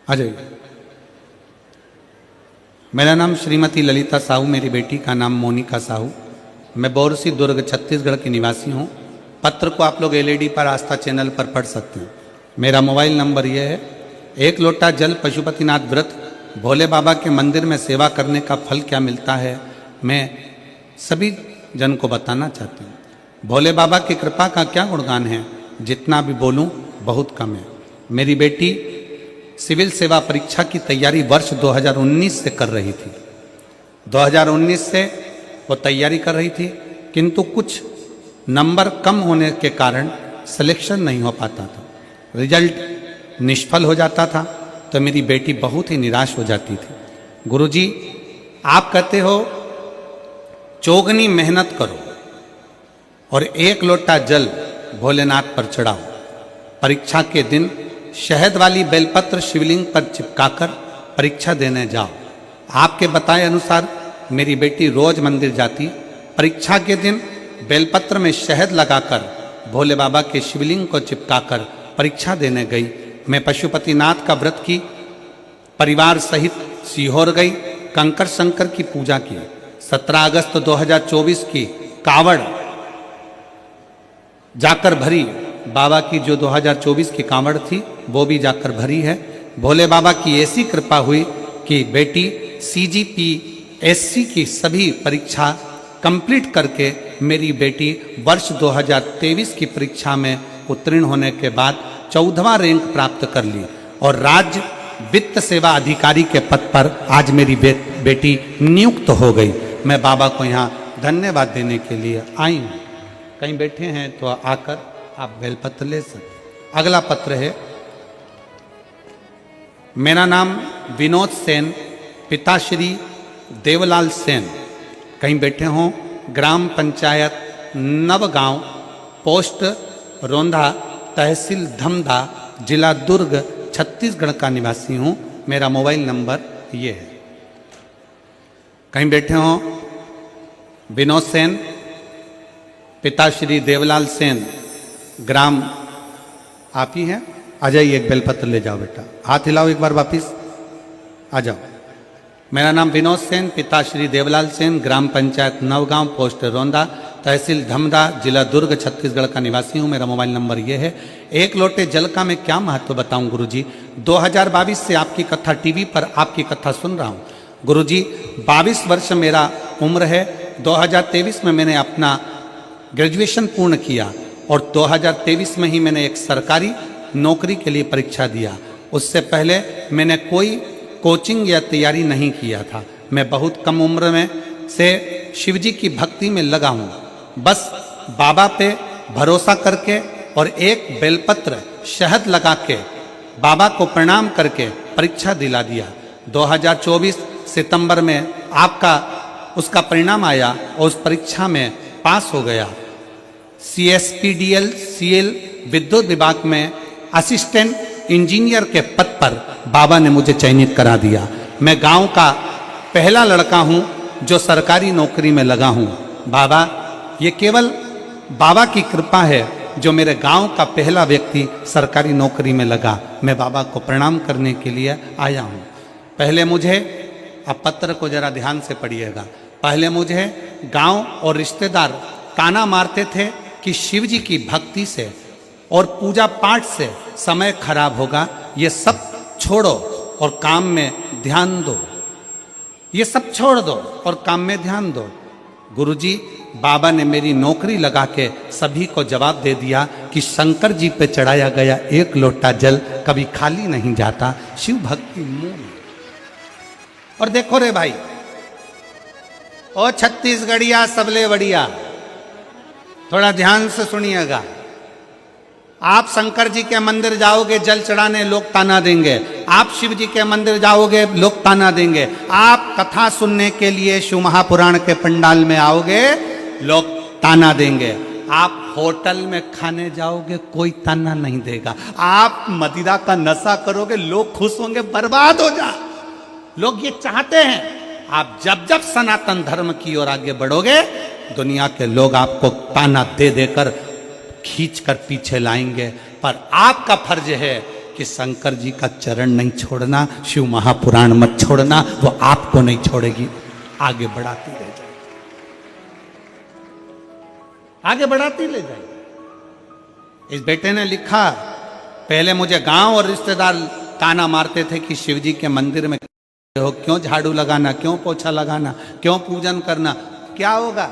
आ जाइए। मेरा नाम श्रीमती ललिता साहू, मेरी बेटी का नाम मोनिका साहू। मैं बोरसी दुर्ग छत्तीसगढ़ की निवासी हूँ। पत्र को आप लोग एलईडी पर आस्था चैनल पर पढ़ सकते हैं। मेरा मोबाइल नंबर ये है। एक लोटा जल पशुपतिनाथ व्रत, भोले बाबा के मंदिर में सेवा करने का फल क्या मिलता है, मैं सभी जन को बताना चाहती हूँ। भोले बाबा की कृपा का क्या गुणगान है, जितना भी बोलूं बहुत कम है। मेरी बेटी सिविल सेवा परीक्षा की तैयारी वर्ष 2019 से कर रही थी। 2019 से वो तैयारी कर रही थी, किंतु कुछ नंबर कम होने के कारण सिलेक्शन नहीं हो पाता था, रिजल्ट निष्फल हो जाता था, तो मेरी बेटी बहुत ही निराश हो जाती थी। गुरुजी, आप कहते हो चौगनी मेहनत करो और एक लोटा जल भोलेनाथ पर चढ़ाओ। परीक्षा के दिन शहद वाली बेलपत्र शिवलिंग पर चिपकाकर परीक्षा देने जाओ। आपके बताए अनुसार मेरी बेटी रोज मंदिर जाती। परीक्षा के दिन बेलपत्र में शहद लगाकर भोले बाबा के शिवलिंग को चिपकाकर परीक्षा देने गई। मैं पशुपतिनाथ का व्रत की, परिवार सहित सीहोर गई, कंकर शंकर की पूजा की। 17 अगस्त 2024 की कावड़ जाकर भरी। बाबा की जो 2024 की कांवड़ थी वो भी जाकर भरी है। भोले बाबा की ऐसी कृपा हुई कि बेटी CGP SC की सभी परीक्षा कंप्लीट करके मेरी बेटी वर्ष 2023 की परीक्षा में उत्तीर्ण होने के बाद 14वां रैंक प्राप्त कर ली और राज्य वित्त सेवा अधिकारी के पद पर आज मेरी बेटी नियुक्त हो गई। मैं बाबा को यहाँ धन्यवाद देने के लिए आई हूँ। कहीं बैठे हैं तो आकर आप बेलपत्र ले सकते। अगला पत्र है। मेरा नाम विनोद सेन, पिता श्री देवलाल सेन। कहीं बैठे हों, ग्राम पंचायत नवगांव, पोस्ट रोंधा, तहसील धमधा, जिला दुर्ग, छत्तीसगढ़ का निवासी हूँ। मेरा मोबाइल नंबर ये है। कहीं बैठे हों, विनोद सेन, पिता श्री देवलाल सेन, ग्राम आप ही हैं। आ जाइए, एक बेलपत्र ले जाओ बेटा, हाथ हिलाओ एक बार, वापिस आ जाओ। मेरा नाम विनोद सेन, पिता श्री देवलाल सेन, ग्राम पंचायत नवगांव, पोस्ट रोंदा, तहसील धमदा, जिला दुर्ग, छत्तीसगढ़ का निवासी हूँ। मेरा मोबाइल नंबर ये है। एक लोटे जल का मैं क्या महत्व बताऊँ गुरुजी। 2022 से आपकी कथा टीवी पर आपकी कथा सुन रहा हूँ गुरुजी। 22 वर्ष मेरा उम्र है। 2023 में मैंने अपना ग्रेजुएशन पूर्ण किया और 2023 में ही मैंने एक सरकारी नौकरी के लिए परीक्षा दिया। उससे पहले मैंने कोई कोचिंग या तैयारी नहीं किया था। मैं बहुत कम उम्र में से शिव जी की भक्ति में लगा हूं। बस बाबा पे भरोसा करके और एक बेलपत्र शहद लगा के बाबा को प्रणाम करके परीक्षा दिला दिया। 2024 सितंबर में आपका उसका परिणाम आया और उस परीक्षा में पास हो गया। CSPDL CL विद्युत विभाग में असिस्टेंट इंजीनियर के पद पर बाबा ने मुझे चयनित करा दिया। मैं गांव का पहला लड़का हूं जो सरकारी नौकरी में लगा हूं। बाबा, ये केवल बाबा की कृपा है जो मेरे गांव का पहला व्यक्ति सरकारी नौकरी में लगा। मैं बाबा को प्रणाम करने के लिए आया हूं। पहले मुझे, अब पत्र को जरा ध्यान से पढ़िएगा, पहले मुझे गांव और रिश्तेदार ताना मारते थे कि शिव जी की भक्ति से और पूजा पाठ से समय खराब होगा, ये सब छोड़ो और काम में ध्यान दो, ये सब छोड़ दो और काम में ध्यान दो। गुरुजी, बाबा ने मेरी नौकरी लगा के सभी को जवाब दे दिया कि शंकर जी पे चढ़ाया गया एक लोटा जल कभी खाली नहीं जाता, शिव भक्ति मूल। और देखो रे भाई, ओ छत्तीसगढ़िया सबले बढ़िया, थोड़ा ध्यान से सुनिएगा। आप शंकर जी के मंदिर जाओगे जल चढ़ाने, लोग ताना देंगे। आप शिव जी के मंदिर जाओगे, लोग ताना देंगे। आप कथा सुनने के लिए शिव महापुराण के पंडाल में आओगे, लोग ताना देंगे। आप होटल में खाने जाओगे, कोई ताना नहीं देगा। आप मदिरा का नशा करोगे, लोग खुश होंगे, बर्बाद हो जा। लोग ये चाहते हैं आप जब जब सनातन धर्म की ओर आगे बढ़ोगे, दुनिया के लोग आपको ताना दे देकर खींच कर पीछे लाएंगे। पर आपका फर्ज है कि शंकर जी का चरण नहीं छोड़ना, शिव महापुराण मत छोड़ना, वो आपको नहीं छोड़ेगी, आगे बढ़ाती रह जाएगी, आगे बढ़ाती ले जाएगी। इस बेटे ने लिखा, पहले मुझे गांव और रिश्तेदार ताना मारते थे कि शिव जी के मंदिर में हो, क्यों झाड़ू लगाना, क्यों पोछा लगाना, क्यों पूजन करना, क्या होगा।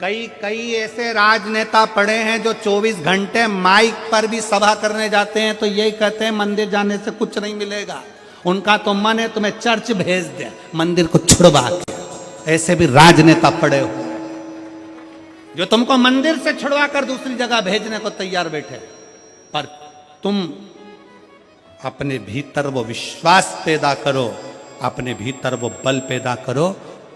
कई ऐसे राजनेता पड़े हैं जो 24 घंटे माइक पर भी सभा करने जाते हैं तो यही कहते हैं मंदिर जाने से कुछ नहीं मिलेगा। उनका तो मन है तुम्हें चर्च भेज दे, मंदिर को छुड़वा के। ऐसे भी राजनेता पड़े हो जो तुमको मंदिर से छुड़वा कर दूसरी जगह भेजने को तैयार बैठे। पर तुम अपने भीतर वो विश्वास पैदा करो, अपने भीतर वो बल पैदा करो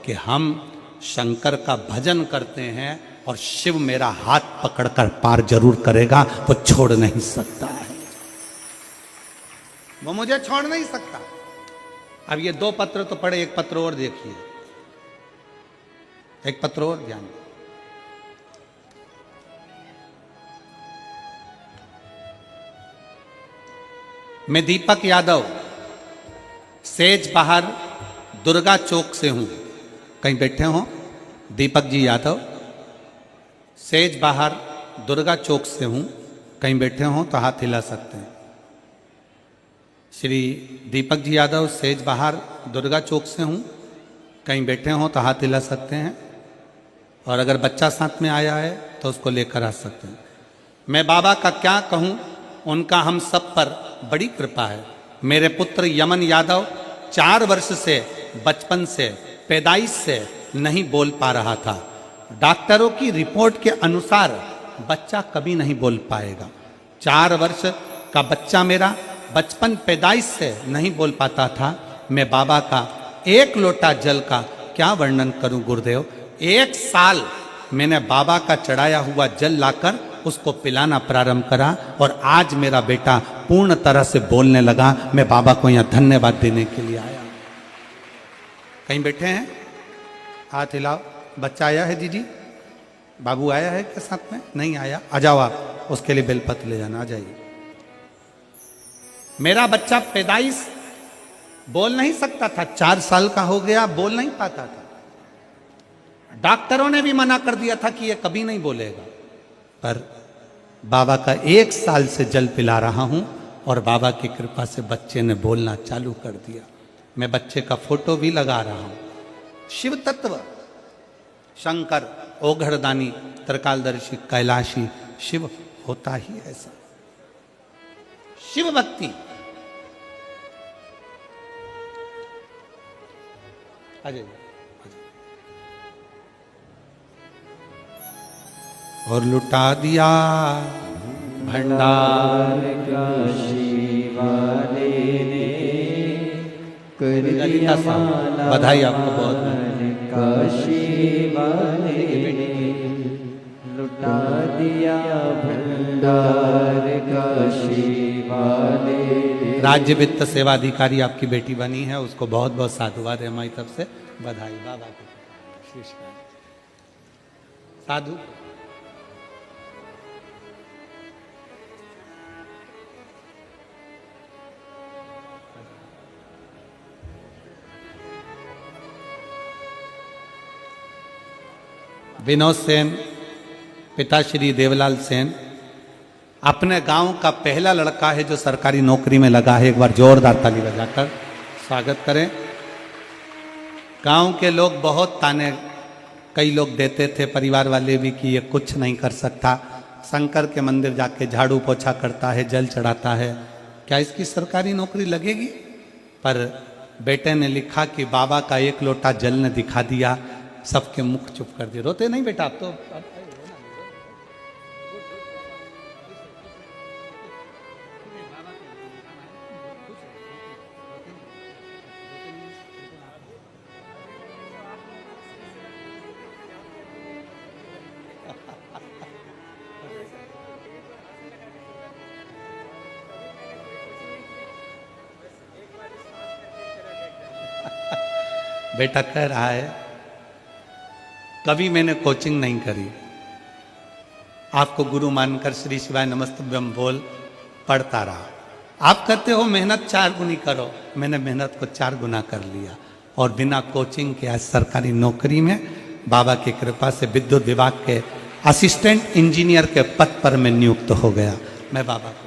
कि हम शंकर का भजन करते हैं और शिव मेरा हाथ पकड़कर पार जरूर करेगा, वो छोड़ नहीं सकता है, वो मुझे छोड़ नहीं सकता। अब ये 2 पत्र तो पढ़े, एक पत्र और देखिए, एक पत्र और ध्यान। मैं दीपक यादव सेज बाहर दुर्गा चौक से हूं। कहीं बैठे हो दीपक जी यादव, सेज बाहर दुर्गा चौक से हूं, कहीं बैठे हो तो हाथ हिला सकते हैं। श्री दीपक जी यादव सेज बाहर दुर्गा चौक से हूं, कहीं बैठे हो तो हाथ हिला सकते हैं। और अगर बच्चा साथ में आया है तो उसको लेकर आ सकते हैं। मैं बाबा का क्या कहूं, उनका हम सब पर बड़ी कृपा है। मेरे पुत्र यमन यादव 4 वर्ष से, बचपन से, पैदाइश से नहीं बोल पा रहा था। डॉक्टरों की रिपोर्ट के अनुसार बच्चा कभी नहीं बोल पाएगा। 4 वर्ष का बच्चा मेरा बचपन पैदाइश से नहीं बोल पाता था। मैं बाबा का 1 लोटा जल का क्या वर्णन करूं गुरुदेव। 1 साल मैंने बाबा का चढ़ाया हुआ जल लाकर उसको पिलाना प्रारंभ करा और आज मेरा बेटा पूर्ण तरह से बोलने लगा। मैं बाबा को यहाँ धन्यवाद देने के लिए आया। कहीं बैठे हैं, हाथ हिलाओ। बच्चा आया है दीदी, बाबू आया है क्या साथ में? नहीं आया, आ जाओ आप, उसके लिए बेलपत्र ले जाना, आ जाइए। मेरा बच्चा पैदाइश बोल नहीं सकता था, 4 साल का हो गया, बोल नहीं पाता था। डॉक्टरों ने भी मना कर दिया था कि ये कभी नहीं बोलेगा। पर बाबा का 1 साल से जल पिला रहा हूं और बाबा की कृपा से बच्चे ने बोलना चालू कर दिया। मैं बच्चे का फोटो भी लगा रहा हूं। शिव तत्व, शंकर, ओघड़दानी, त्रिकालदर्शी, कैलाशी, शिव होता ही ऐसा। शिव भक्ति। आ जाइए। और लुटा दिया भंडार काशी वाले ने कर दिया ललिता साहब, माला बधाई आपको बहुत। काशी वाले ने लुटा दिया भंडार काशी वाले ने। राज्य वित्त सेवा अधिकारी आपकी बेटी बनी है, उसको बहुत बहुत साधुवाद है हमारी तरफ से, बधाई। बाबा को शीश पर। साधु विनोद सेन, पिता श्री देवलाल सेन अपने गांव का पहला लड़का है जो सरकारी नौकरी में लगा है। एक बार जोरदार ताली बजाकर स्वागत करें। गांव के लोग बहुत ताने कई लोग देते थे, परिवार वाले भी, कि ये कुछ नहीं कर सकता, शंकर के मंदिर जाके झाड़ू पोछा करता है, जल चढ़ाता है, क्या इसकी सरकारी नौकरी लगेगी? पर बेटे ने लिखा कि बाबा का एक लोटा जल ने दिखा दिया, सबके मुख चुप कर दिए। रोते नहीं बेटा आप तो। बेटा कह रहा है कभी मैंने कोचिंग नहीं करी, आपको गुरु मानकर श्री शिवाय नमस्तुभ्यम बोल पढ़ता रहा। आप कहते हो मेहनत 4 गुनी करो, मैंने मेहनत को 4 गुना कर लिया और बिना कोचिंग के आज सरकारी नौकरी में बाबा की कृपा से विद्युत विभाग के असिस्टेंट इंजीनियर के पद पर मैं नियुक्त हो गया। मैं बाबा को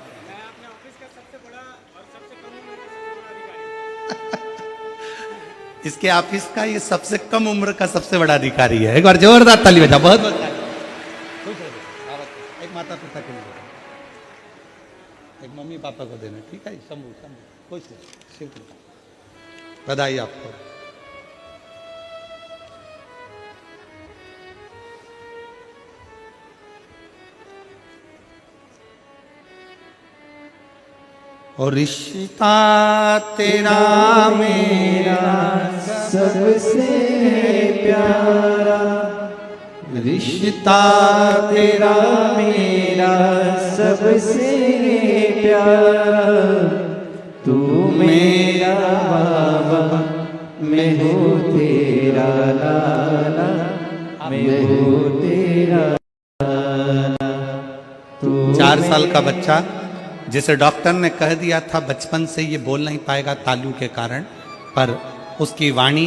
इसके ऑफिस का ये सबसे कम उम्र का सबसे बड़ा अधिकारी है। एक बार जोरदार ताली बजा। बहुत बहुत एक माता पिता के लिए, एक मम्मी पापा को देना, ठीक है? शंभू शंभू खुश शिव कृपा, बधाई आपको। और रिश्ता तेरा मेरा सबसे प्यारा, रिश्ता तेरा मेरा सबसे प्यारा, तू मेरा बाबा, मैं हूँ तेरा लाला, मैं हूँ तेरा लाला। 4 साल का बच्चा जिसे डॉक्टर ने कह दिया था बचपन से ये बोल नहीं पाएगा तालू के कारण, पर उसकी वाणी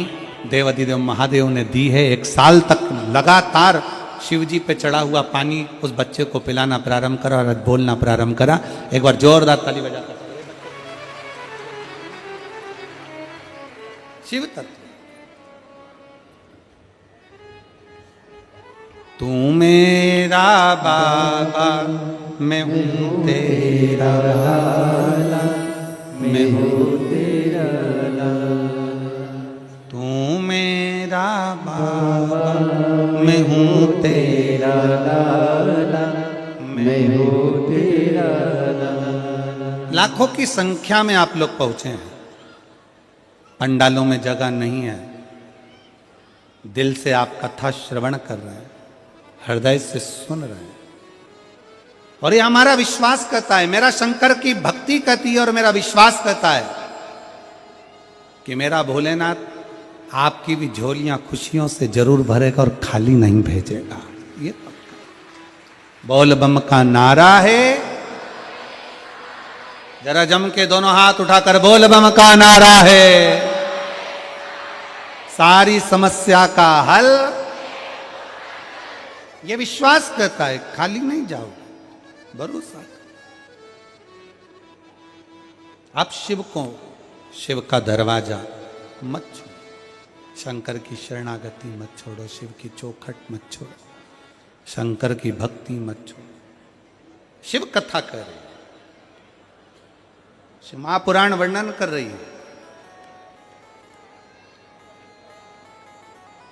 देवाधिदेव महादेव ने दी है। 1 साल तक लगातार शिव जी पे चढ़ा हुआ पानी उस बच्चे को पिलाना प्रारंभ करा और बोलना प्रारंभ करा। एक बार जोरदार ताली बजाकर शिव तत्व। तू मेरा बाबा, मैं हूँ तेरा लाला, मैं हूँ तेरा लाला। तू मेरा बाबा, मैं हूँ तेरा लाला, मैं हूँ तेरा लाला। लाखों की संख्या में आप लोग पहुंचे हैं, पंडालों में जगह नहीं है, दिल से आप कथा श्रवण कर रहे हैं, हृदय से सुन रहे हैं, और ये हमारा विश्वास करता है, मेरा शंकर की भक्ति कहती है और मेरा विश्वास करता है कि मेरा भोलेनाथ आपकी भी झोलियां खुशियों से जरूर भरेगा और खाली नहीं भेजेगा। ये बोल बम का नारा है, जरा जम के दोनों हाथ उठाकर बोल बम का नारा है। सारी समस्या का हल ये विश्वास करता है, खाली नहीं जाओगे, भरोसा। आप शिव को, शिव का दरवाजा मत छोड़ो, शंकर की शरणागति मत छोड़ो, शिव की चौखट मत छोड़ो, शंकर की भक्ति मत छोड़ो। शिव कथा कर रही है, शिव महापुराण वर्णन कर रही है।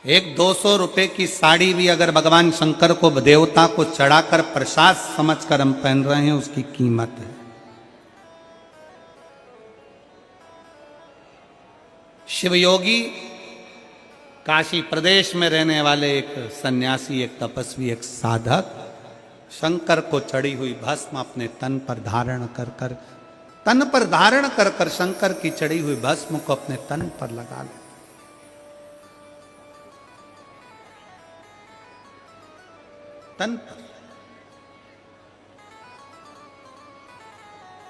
एक 200 रुपए की साड़ी भी अगर भगवान शंकर को देवता को चढ़ाकर प्रसाद समझकर हम पहन रहे हैं, उसकी कीमत है। शिवयोगी काशी प्रदेश में रहने वाले एक सन्यासी, एक तपस्वी, एक साधक शंकर को चढ़ी हुई भस्म अपने तन पर धारण कर कर शंकर की चढ़ी हुई भस्म को अपने तन पर लगा ले। तन पर।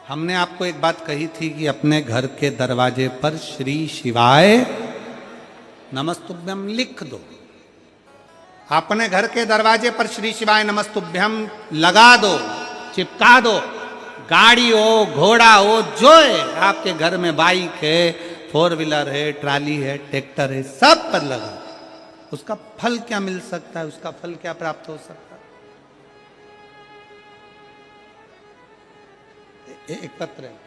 हमने आपको एक बात कही थी कि अपने घर के दरवाजे पर श्री शिवाय नमस्तुभ्यम लिख दो। अपने घर के दरवाजे पर श्री शिवाय नमस्तुभ्यम लगा दो, चिपका दो। गाड़ी हो, घोड़ा हो, जो है आपके घर में, बाइक है, 4 व्हीलर है, ट्राली है, ट्रैक्टर है, सब पर लगा। उसका फल क्या मिल सकता है, उसका फल क्या प्राप्त हो सकता है? एक पत्र है।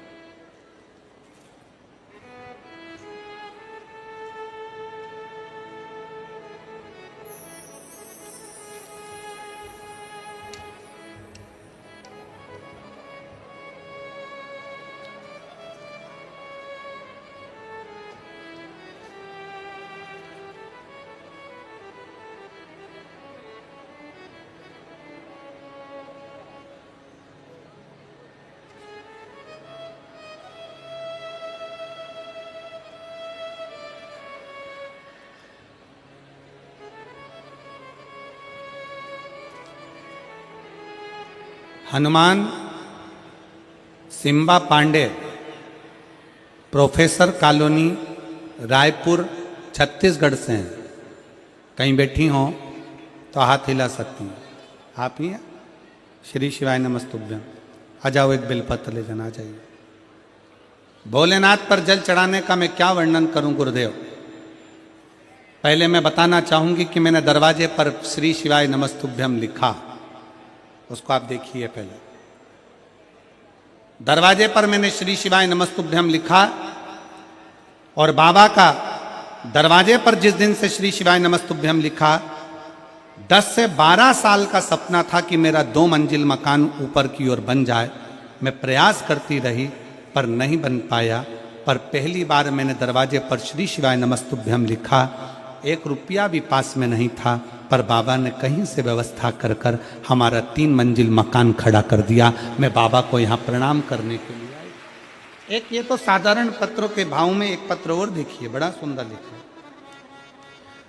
हनुमान सिम्बा पांडे, प्रोफेसर कॉलोनी, रायपुर, छत्तीसगढ़ से हैं। कहीं बैठी हो तो हाथ हिला सकती हैं। आप ही हैं? श्री शिवाय नमस्तुभ्यम। आ जाओ, एक बेलपत्र ले जाना चाहिए। भोलेनाथ पर जल चढ़ाने का मैं क्या वर्णन करूं गुरुदेव। पहले मैं बताना चाहूंगी कि मैंने दरवाजे पर श्री शिवाय नमस्तुभ्यम लिखा, उसको आप देखिए। पहले दरवाजे पर मैंने श्री शिवाय नमस्तुभ्यम लिखा, और बाबा का दरवाजे पर जिस दिन से श्री शिवाय नमस्तुभ्यम लिखा, 10 से 12 साल का सपना था कि मेरा 2 मंजिल मकान ऊपर की ओर बन जाए। मैं प्रयास करती रही पर नहीं बन पाया। पर पहली बार मैंने दरवाजे पर श्री शिवाय नमस्तुभ्यम लिखा। 1 रुपया भी पास में नहीं था, पर बाबा ने कहीं से व्यवस्था कर कर हमारा 3 मंजिल मकान खड़ा कर दिया। मैं बाबा को यहाँ प्रणाम करने के लिए आई। एक ये तो साधारण पत्रों के भाव में एक पत्र और देखिए, बड़ा सुंदर लिखा।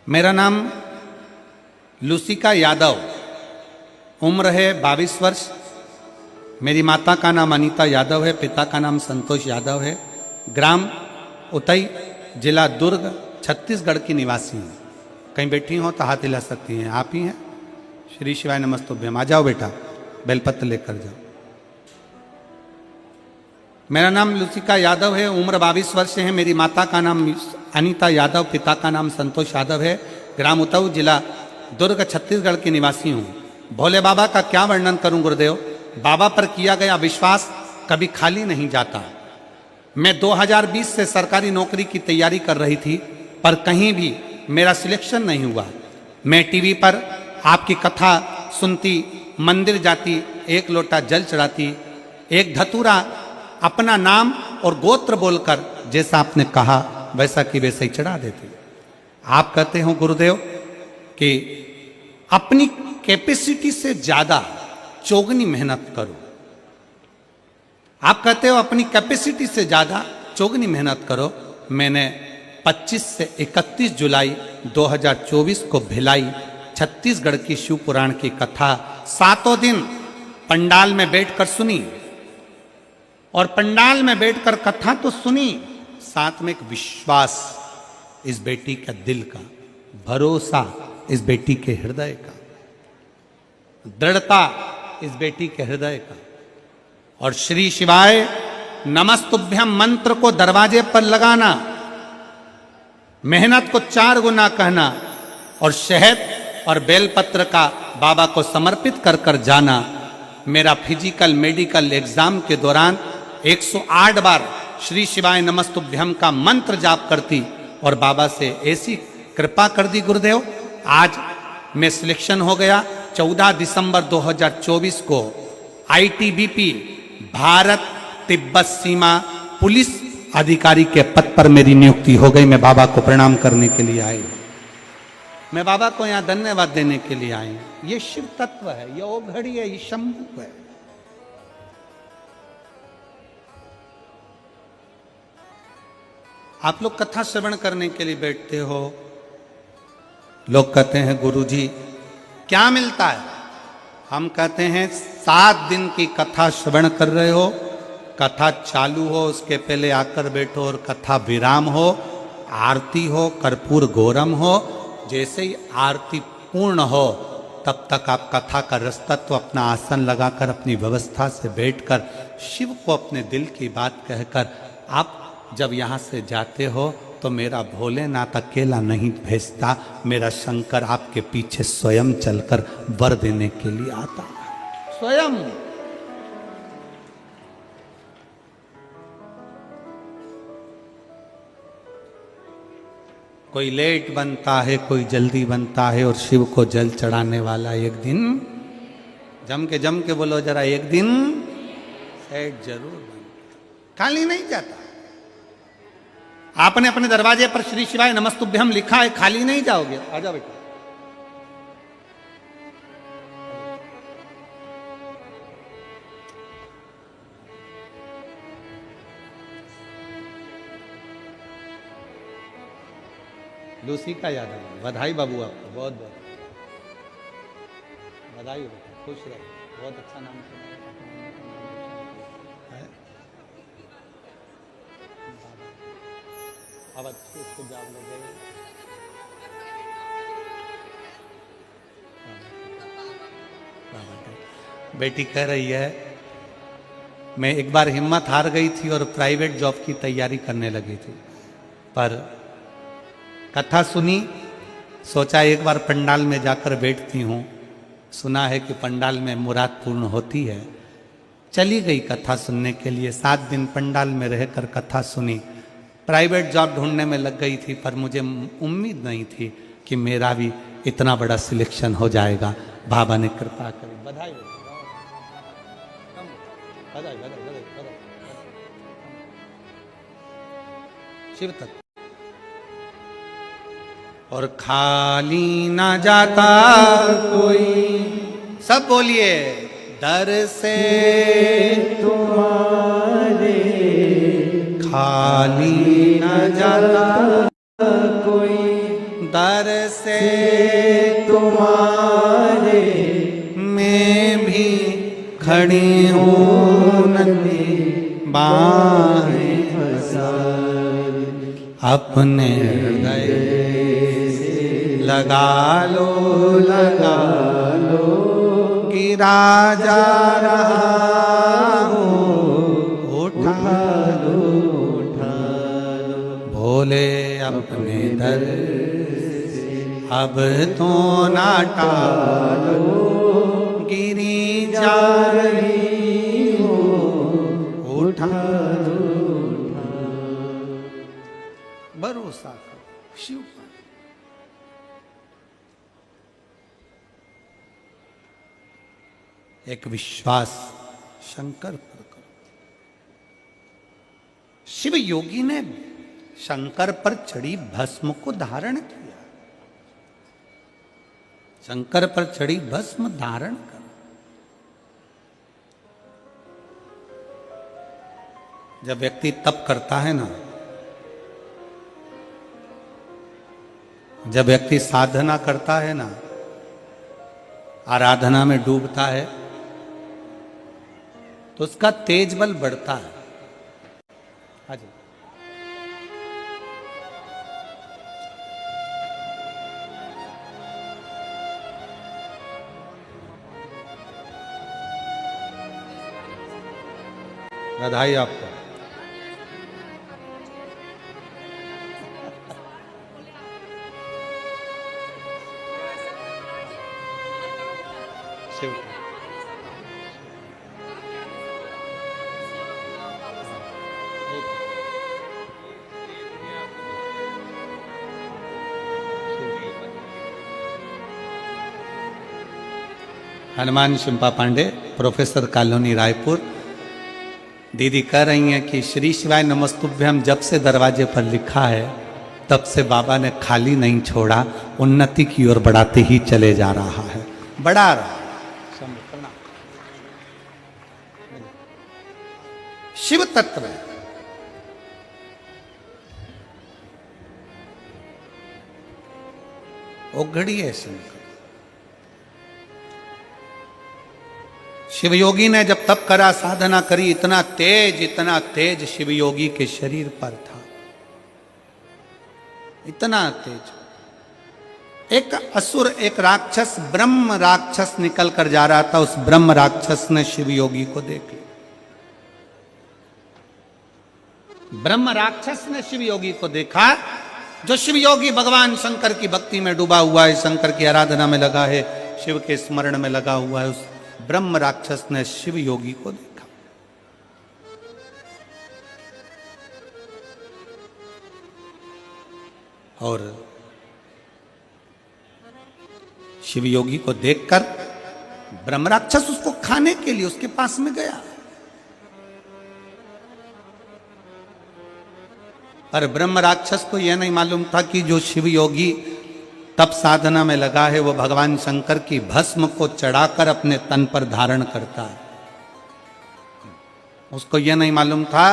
मेरा नाम लुसिका यादव, उम्र है 22 वर्ष। मेरी माता का नाम अनीता यादव है, पिता का नाम संतोष यादव है। ग्राम उतई, जिला दुर्ग, छत्तीसगढ़ की निवासी हूँ। कहीं बैठी हो तो हाथ हिला सकती हैं। आप ही हैं? श्री शिवाय नमस्तुभ्यम। आ जाओ बेटा, बेलपत्र लेकर जाओ। मेरा नाम लुसिका यादव है, उम्र 22 वर्ष है। मेरी माता का नाम अनीता यादव, पिता का नाम संतोष यादव है। ग्राम उतऊ, जिला दुर्ग, छत्तीसगढ़ की निवासी हूँ। भोले बाबा का क्या वर्णन करूं गुरुदेव। बाबा पर किया गया विश्वास कभी खाली नहीं जाता। मैं 2020 से सरकारी नौकरी की तैयारी कर रही थी, पर कहीं भी मेरा सिलेक्शन नहीं हुआ। मैं टीवी पर आपकी कथा सुनती, मंदिर जाती, 1 लोटा जल चढ़ाती, एक धतूरा अपना नाम और गोत्र बोलकर जैसा आपने कहा वैसा कि वैसे ही चढ़ा देती। आप कहते हो गुरुदेव कि अपनी कैपेसिटी से ज्यादा चौगनी मेहनत करो। आप कहते हो अपनी कैपेसिटी से ज्यादा चौगनी मेहनत करो। मैंने 25 से 31 जुलाई 2024 को भिलाई छत्तीसगढ़ की शिव पुराण की कथा 7 दिन पंडाल में बैठकर सुनी। और पंडाल में बैठकर कथा तो सुनी, साथ में एक विश्वास इस बेटी का दिल का, भरोसा इस बेटी के हृदय का, दृढ़ता इस बेटी के हृदय का। और श्री शिवाय नमस्तुभ्यम मंत्र को दरवाजे पर लगाना, मेहनत को 4 गुना कहना, और शहद और बेलपत्र का बाबा को समर्पित कर कर जाना। मेरा फिजिकल मेडिकल एग्जाम के दौरान 108 बार श्री शिवाय नमस्तुभ्यम का मंत्र जाप करती और बाबा से ऐसी कृपा कर दी गुरुदेव। आज मैं सिलेक्शन हो गया। 14 दिसंबर 2024 को आईटीबीपी भारत तिब्बत सीमा पुलिस अधिकारी के पद पर मेरी नियुक्ति हो गई। मैं बाबा को प्रणाम करने के लिए आई, मैं बाबा को यहां धन्यवाद देने के लिए आई। ये शिव तत्व है, ये ओघड़ी है, ये शंभु है। आप लोग कथा श्रवण करने के लिए बैठते हो, लोग कहते हैं गुरुजी क्या मिलता है? हम कहते हैं 7 दिन की कथा श्रवण कर रहे हो, कथा चालू हो उसके पहले आकर बैठो और कथा विराम हो, आरती हो, कर्पूर गौरम हो, जैसे ही आरती पूर्ण हो तब तक आप कथा का रसतत्व अपना आसन लगाकर अपनी व्यवस्था से बैठकर शिव को अपने दिल की बात कहकर आप जब यहाँ से जाते हो तो मेरा भोलेनाथ अकेला नहीं भेजता, मेरा शंकर आपके पीछे स्वयं चलकर वर देने के लिए आता है, स्वयं। कोई लेट बनता है, कोई जल्दी बनता है, और शिव को जल चढ़ाने वाला एक दिन जम के बोलो जरा, एक दिन सेट जरूर बनता, खाली नहीं जाता। आपने अपने दरवाजे पर श्री शिवाय नमस्तुभ्यम लिखा है, खाली नहीं जाओगे। आजा बेटा, लूसी का याद है। बधाई बाबू, आपको बहुत बहुत बधाई हो, खुश रहो, बहुत अच्छा नाम है। अब उसको जाग लगे। बेटी कह रही है मैं एक बार हिम्मत हार गई थी और प्राइवेट जॉब की तैयारी करने लगी थी, पर कथा सुनी, सोचा एक बार पंडाल में जाकर बैठती हूँ, सुना है कि पंडाल में मुराद पूर्ण होती है। चली गई कथा सुनने के लिए, 7 दिन पंडाल में रहकर कथा सुनी। प्राइवेट जॉब ढूंढने में लग गई थी, पर मुझे उम्मीद नहीं थी कि मेरा भी इतना बड़ा सिलेक्शन हो जाएगा। बाबा ने कृपा करी। बधाई बधाई बधाई बधाई। शिव तत्व और खाली ना जाता कोई, सब बोलिए, दर से तुम्हारे खाली ना जाता कोई, दर से तुम्हारे मैं भी खड़ी हूँ नदी बाहें पसार, अपने हृदय लगा लो गिरा जा रहा हूँ, उठा लो भोले अपने दर अब तो ना टालो, गिरी जा रही हो, उठा लो भरोसा करो शिव पर। एक विश्वास शंकर पर करो। शिव योगी ने शंकर पर चढ़ी भस्म को धारण किया। शंकर पर चढ़ी भस्म धारण कर। जब व्यक्ति तप करता है ना, जब व्यक्ति साधना करता है ना, आराधना में डूबता है, तो उसका तेज बल बढ़ता है। हाजी बधाई आपको। Shiv Hanuman Shimpa Pandey, professor colony Raipur. दीदी कह रही हैं कि श्री शिवाय नमस्तुभ्यम जब से दरवाजे पर लिखा है तब से बाबा ने खाली नहीं छोड़ा, उन्नति की ओर बढ़ाते ही चले जा रहा है, बढ़ा रहा है। शिव तत्व है, वो घड़ी है शंकर। शिवयोगी ने जब तप करा, साधना करी, इतना तेज शिवयोगी के शरीर पर था, इतना तेज। एक असुर, एक राक्षस, ब्रह्म राक्षस निकल कर जा रहा था। उस ब्रह्म राक्षस ने शिवयोगी को देख लिया। ब्रह्म राक्षस ने शिवयोगी को देखा। जो शिवयोगी भगवान शंकर की भक्ति में डूबा हुआ है, शंकर की आराधना में लगा है, शिव के स्मरण में लगा हुआ है, उस ब्रह्म राक्षस ने शिवयोगी को देखा। और शिवयोगी को देखकर ब्रह्म राक्षस उसको खाने के लिए उसके पास में गया। पर ब्रह्म राक्षस को यह नहीं मालूम था कि जो शिवयोगी तप साधना में लगा है वो भगवान शंकर की भस्म को चढ़ाकर अपने तन पर धारण करता है। उसको यह नहीं मालूम था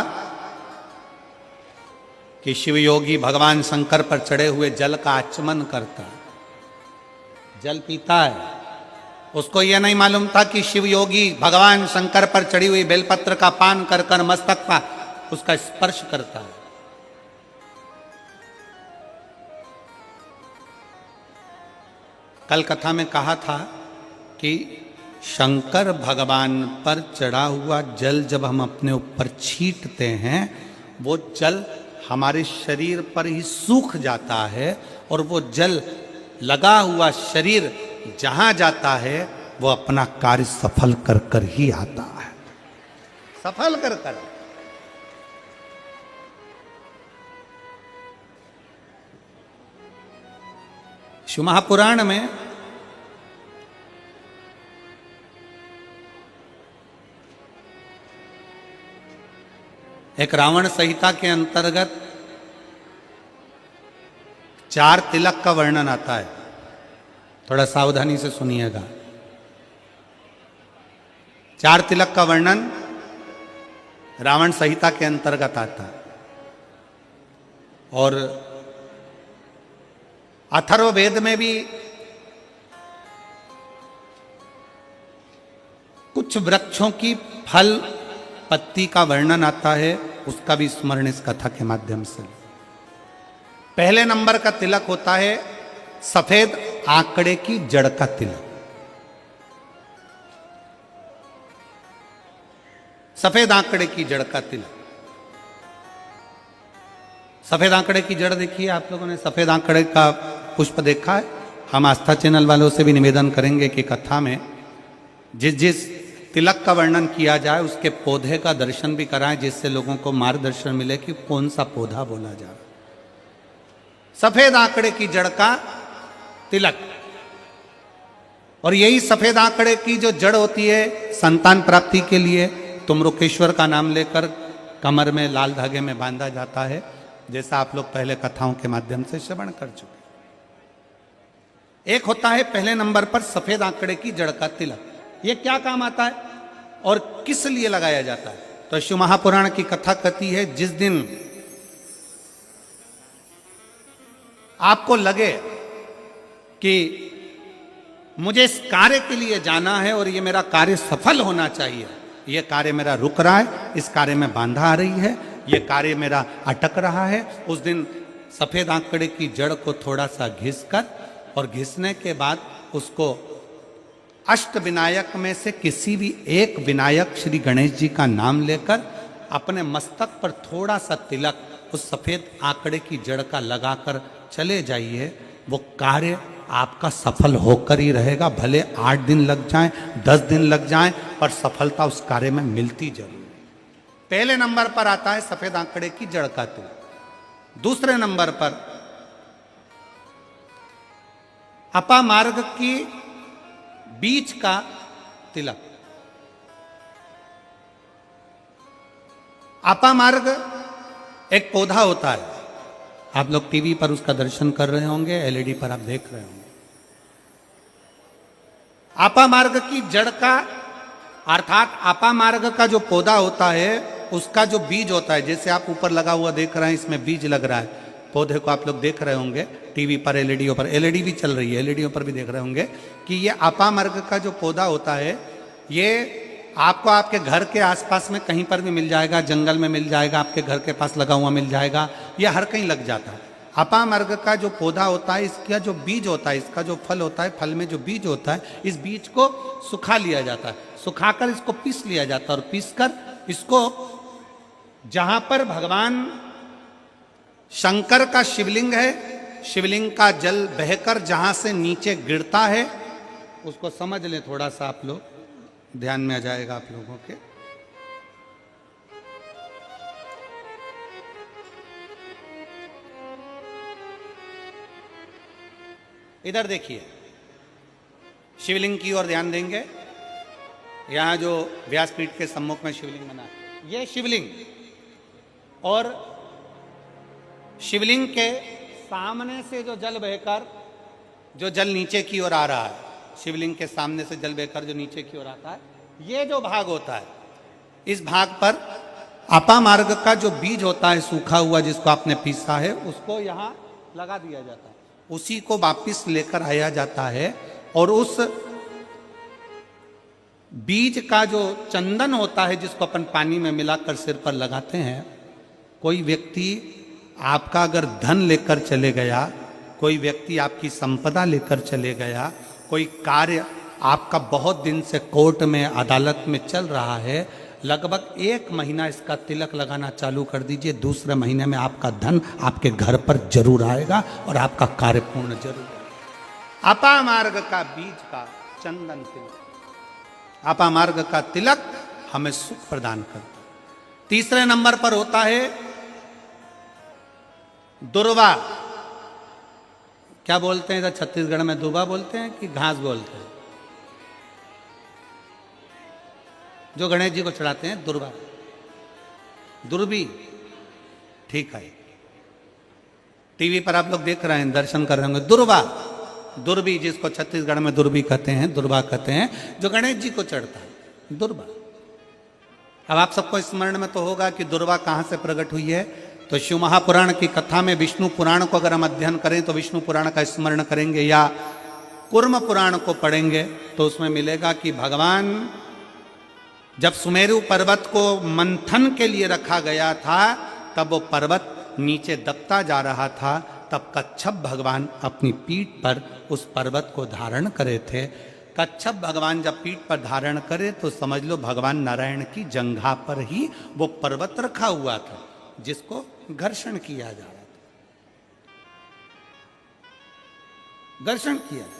कि शिवयोगी भगवान शंकर पर चढ़े हुए जल का आचमन करता है, जल पीता है। उसको यह नहीं मालूम था कि शिवयोगी भगवान शंकर पर चढ़ी हुई बेलपत्र का पान कर कर मस्तक का उसका स्पर्श करता है। कल कथा में कहा था कि शंकर भगवान पर चढ़ा हुआ जल जब हम अपने ऊपर छींटते हैं, वो जल हमारे शरीर पर ही सूख जाता है और वो जल लगा हुआ शरीर जहां जाता है वो अपना कार्य सफल कर कर ही आता है, सफल कर कर। शिव महापुराण में एक रावण संहिता के अंतर्गत 4 तिलक का वर्णन आता है। थोड़ा सावधानी से सुनिएगा। 4 तिलक का वर्णन रावण संहिता के अंतर्गत आता है। और अथर्ववेद में भी कुछ वृक्षों की फल पत्ती का वर्णन आता है, उसका भी स्मरण इस कथा के माध्यम से। पहले नंबर का तिलक होता है सफेद आंकड़े की जड़ का तिलक। सफेद आंकड़े की जड़ का तिलक। सफेद आंकड़े की जड़ देखिए, आप लोगों ने सफेद आंकड़े का पुष्प देखा है? हम आस्था चैनल वालों से भी निवेदन करेंगे कि कथा में जिस जिस तिलक का वर्णन किया जाए उसके पौधे का दर्शन भी कराएं, जिससे लोगों को मार्गदर्शन मिले कि कौन सा पौधा बोला जाए। सफेद आंकड़े की जड़ का तिलक। और यही सफेद आंकड़े की जो जड़ होती है संतान प्राप्ति के लिए तुम रुकेश्वर का नाम लेकर कमर में लाल धागे में बांधा जाता है, जैसा आप लोग पहले कथाओं के माध्यम से श्रवण कर चुके। एक होता है पहले नंबर पर सफेद आंकड़े की जड़ का तिलक। यह क्या काम आता है और किस लिए लगाया जाता है? तो शिव महापुराण की कथा कहती है, जिस दिन आपको लगे कि मुझे इस कार्य के लिए जाना है और ये मेरा कार्य सफल होना चाहिए, ये कार्य मेरा रुक रहा है, इस कार्य में बाधा आ रही है, ये कार्य मेरा अटक रहा है, उस दिन सफेद आंकड़े की जड़ को थोड़ा सा घिस कर और घिसने के बाद उसको अष्ट विनायक में से किसी भी एक विनायक श्री गणेश जी का नाम लेकर अपने मस्तक पर थोड़ा सा तिलक उस सफेद आंकड़े की जड़ का लगाकर चले जाइए। वो कार्य आपका सफल होकर ही रहेगा, भले 8 दिन लग जाएं, 10 दिन लग जाएं, पर सफलता उस कार्य में मिलती जरूर। पहले नंबर पर आता है सफेद आंकड़े की जड़ का तिलक। दूसरे नंबर पर अपामार्ग की बीच का तिलक। अपामार्ग एक पौधा होता है, आप लोग टीवी पर उसका दर्शन कर रहे होंगे, एलईडी पर आप देख रहे होंगे। अपामार्ग की जड़ का अर्थात अपामार्ग का जो पौधा होता है उसका जो बीज होता है, जैसे आप ऊपर लगा हुआ देख रहे हैं, इसमें बीज लग रहा है, पौधे को आप लोग देख रहे होंगे टीवी पर, एलईडीओ पर, एलईडी भी चल रही है, एलईडीओ पर भी देख रहे होंगे कि ये अपामार्ग का जो पौधा होता है ये आपको आपके घर के आसपास में कहीं पर भी मिल जाएगा, जंगल में मिल जाएगा, आपके घर के पास लगा हुआ मिल जाएगा, ये हर कहीं लग जाता है। अपामार्ग का जो पौधा होता है, इसका जो बीज होता है, इसका जो फल होता है, फल में जो बीज होता है, इस बीज को सुखा लिया जाता है, सुखाकर इसको पीस लिया जाता है और पीसकर इसको जहां पर भगवान शंकर का शिवलिंग है, शिवलिंग का जल बहकर जहां से नीचे गिरता है, उसको समझ लें थोड़ा सा, आप लोग ध्यान में आ जाएगा आप लोगों के। इधर देखिए, शिवलिंग की ओर ध्यान देंगे। यहां जो व्यासपीठ के सम्मुख में शिवलिंग बना है, यह शिवलिंग, और शिवलिंग के सामने से जो जल बहकर जो जल नीचे की ओर आ रहा है, शिवलिंग के सामने से जल बहकर जो नीचे की ओर आता है, ये जो भाग होता है, इस भाग पर अपामार्ग का जो बीज होता है सूखा हुआ, जिसको आपने पीसा है, उसको यहां लगा दिया जाता है, उसी को वापिस लेकर आया जाता है। और उस बीज का जो चंदन होता है, जिसको अपन पानी में मिलाकर सिर पर लगाते हैं, कोई व्यक्ति आपका अगर धन लेकर चले गया, कोई व्यक्ति आपकी संपदा लेकर चले गया, कोई कार्य आपका बहुत दिन से कोर्ट में, अदालत में चल रहा है, लगभग 1 महीना इसका तिलक लगाना चालू कर दीजिए, दूसरे महीने में आपका धन आपके घर पर जरूर आएगा और आपका कार्य पूर्ण जरूर होगा। अपामार्ग का बीज का चंदन तिलक, अपामार्ग का तिलक हमें सुख प्रदान करता है। तीसरे नंबर पर होता है दुर्वा। क्या बोलते हैं इधर छत्तीसगढ़ में, दुर्वा बोलते हैं कि घास बोलते हैं? जो गणेश जी को चढ़ाते हैं, दुर्वा, दुर्बी, ठीक है। टीवी पर आप लोग देख रहे हैं, दर्शन कर रहे होंगे, दुर्वा, दुर्बी, जिसको छत्तीसगढ़ में दुर्बी कहते हैं, दुर्वा कहते हैं, जो गणेश जी को चढ़ता है, दुर्वा। अब आप सबको स्मरण में तो होगा कि दुर्वा कहां से प्रकट हुई है। तो शिव महापुराण की कथा में विष्णु पुराण को अगर हम अध्ययन करें तो विष्णु पुराण का स्मरण करेंगे, या कूर्म पुराण को पढ़ेंगे तो उसमें मिलेगा कि भगवान जब सुमेरु पर्वत को मंथन के लिए रखा गया था, तब वो पर्वत नीचे दबता जा रहा था, तब कच्छप भगवान अपनी पीठ पर उस पर्वत को धारण करे थे। कच्छप भगवान जब पीठ पर धारण करे तो समझ लो भगवान नारायण की जंघा पर ही वो पर्वत रखा हुआ था, जिसको घर्षण किया जा रहा था, घर्षण किया जा रहा।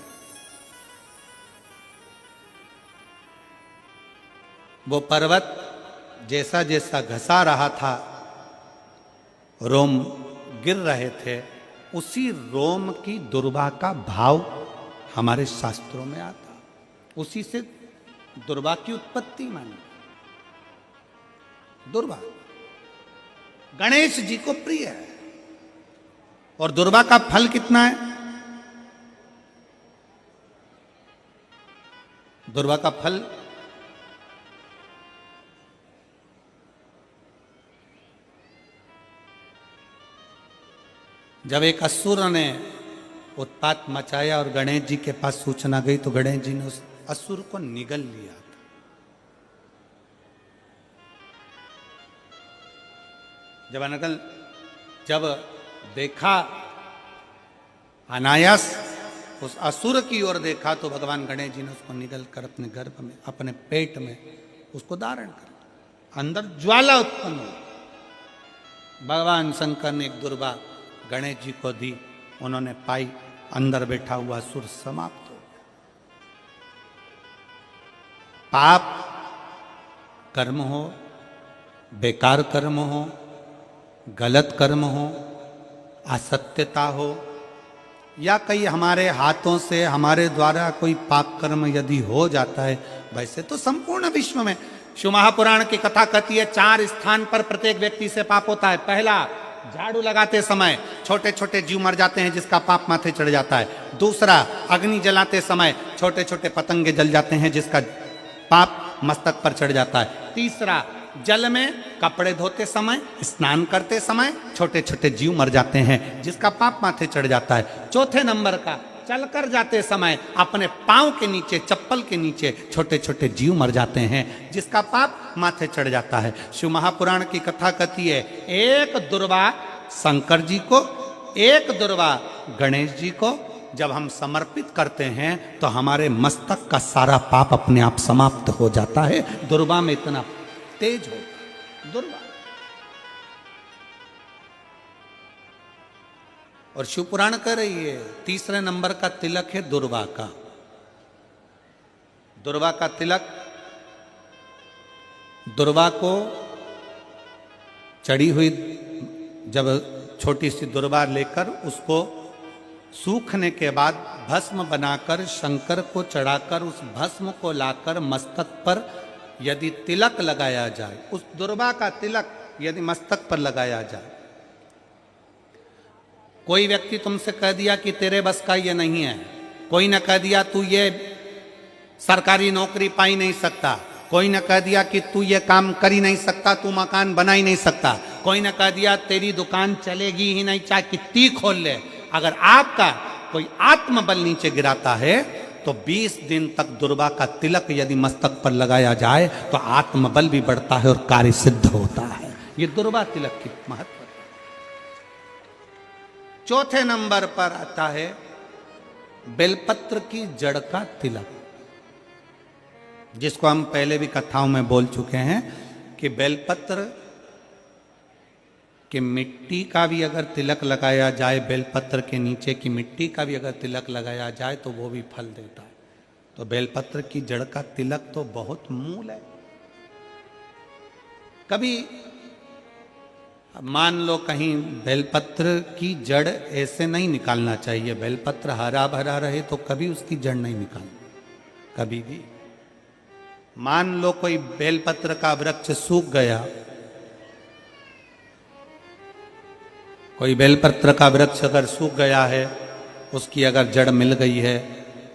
वो पर्वत जैसा जैसा घसा रहा था, रोम गिर रहे थे, उसी रोम की दुर्वा का भाव हमारे शास्त्रों में आता, उसी से दुर्वा की उत्पत्ति मानी। दुर्वा गणेश जी को प्रिय है, और दुर्वा का फल कितना है? दुर्वा का फल जब एक असुर ने उत्पात मचाया और गणेश जी के पास सूचना गई, तो गणेश जी ने उस असुर को निगल लिया था। जब देखा, अनायास उस असुर की ओर देखा, तो भगवान गणेश जी ने उसको निगल कर अपने गर्भ में, अपने पेट में उसको धारण कर, अंदर ज्वाला उत्पन्न हुई। भगवान शंकर ने एक दुर्वा गणेश जी को दी, उन्होंने पाई, अंदर बैठा हुआ असुर समाप्त हो गया। पाप कर्म हो, बेकार कर्म हो, गलत कर्म हो, असत्यता हो, या कई हमारे हाथों से हमारे द्वारा कोई पाप कर्म यदि हो जाता है, वैसे तो संपूर्ण विश्व में शिव महापुराण की कथा कहती है 4 स्थान पर प्रत्येक व्यक्ति से पाप होता है। पहला, झाड़ू लगाते समय छोटे छोटे जीव मर जाते हैं जिसका पाप माथे चढ़ जाता है। दूसरा, अग्नि जलाते समय छोटे छोटे पतंगे जल जाते हैं जिसका पाप मस्तक पर चढ़ जाता है। तीसरा, जल में कपड़े धोते समय, स्नान करते समय छोटे छोटे जीव मर जाते हैं जिसका पाप माथे चढ़ जाता है। चौथे नंबर का, चलकर जाते समय अपने पांव के नीचे, चप्पल के नीचे छोटे छोटे जीव मर जाते हैं जिसका पाप माथे चढ़ जाता है। शिव महापुराण की कथा कहती है, एक दुर्वा शंकर जी को, एक दुर्वा गणेश जी को जब हम समर्पित करते हैं तो हमारे मस्तक का सारा पाप अपने आप समाप्त हो जाता है। दुर्वा में इतना तेज हो, दुर्वा। और शिव पुराण कह रही है, तीसरे नंबर का तिलक है दुर्वा का। दुर्वा का तिलक, दुर्वा को चढ़ी हुई जब छोटी सी दुर्वा लेकर उसको सूखने के बाद भस्म बनाकर शंकर को चढ़ाकर उस भस्म को लाकर मस्तक पर यदि तिलक लगाया जाए, उस दुर्वा का तिलक यदि मस्तक पर लगाया जाए, कोई व्यक्ति तुमसे कह दिया कि तेरे बस का ये नहीं है, कोई ने कह दिया तू ये सरकारी नौकरी पा ही नहीं सकता, कोई ने कह दिया कि तू ये काम कर ही नहीं सकता, तू मकान बना ही नहीं सकता, कोई ने कह दिया तेरी दुकान चलेगी ही नहीं चाहे कितनी खोल ले, अगर आपका कोई आत्मबल नीचे गिराता है तो 20 दिन तक दुर्वा का तिलक यदि मस्तक पर लगाया जाए तो आत्मबल भी बढ़ता है और कार्य सिद्ध होता है। ये दुर्वा तिलक की महत्व। चौथे नंबर पर आता है बेलपत्र की जड़ का तिलक, जिसको हम पहले भी कथाओं में बोल चुके हैं कि बेलपत्र कि मिट्टी का भी अगर तिलक लगाया जाए, बेलपत्र के नीचे की मिट्टी का भी अगर तिलक लगाया जाए तो वो भी फल देता है। तो बेलपत्र की जड़ का तिलक तो बहुत मूल है। कभी मान लो कहीं बेलपत्र की जड़ ऐसे नहीं निकालना चाहिए, बेलपत्र हरा भरा रहे तो कभी उसकी जड़ नहीं निकालना, कभी भी। मान लो कोई बेलपत्र का वृक्ष सूख गया, कोई बेलपत्र का वृक्ष अगर सूख गया है, उसकी अगर जड़ मिल गई है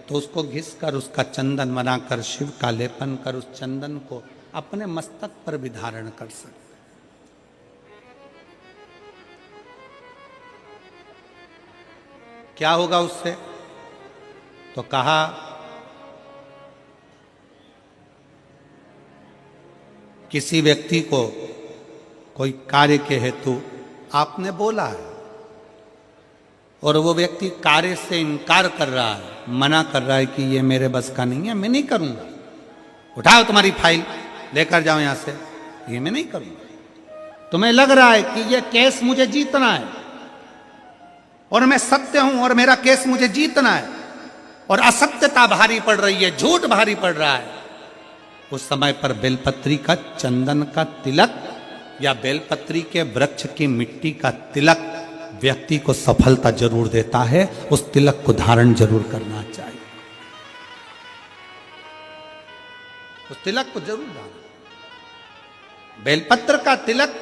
तो उसको घिस कर उसका चंदन बनाकर शिव का लेपन कर उस चंदन को अपने मस्तक पर भी धारण कर सकते। क्या होगा उससे? तो कहा किसी व्यक्ति को कोई कार्य के हेतु आपने बोला है और वो व्यक्ति कार्य से इनकार कर रहा है, मना कर रहा है कि ये मेरे बस का नहीं है, मैं नहीं करूंगा, उठाओ तुम्हारी फाइल लेकर जाओ यहां से, ये मैं नहीं करूंगा। तुम्हें लग रहा है कि ये केस मुझे जीतना है और मैं सत्य हूं और मेरा केस मुझे जीतना है और असत्यता भारी पड़ रही है, झूठ भारी पड़ रहा है, उस समय पर बेलपत्री का चंदन का तिलक या बेलपत्री के वृक्ष की मिट्टी का तिलक व्यक्ति को सफलता जरूर देता है। उस तिलक को धारण जरूर करना चाहिए, उस तिलक को जरूर धारण। बेलपत्र का तिलक,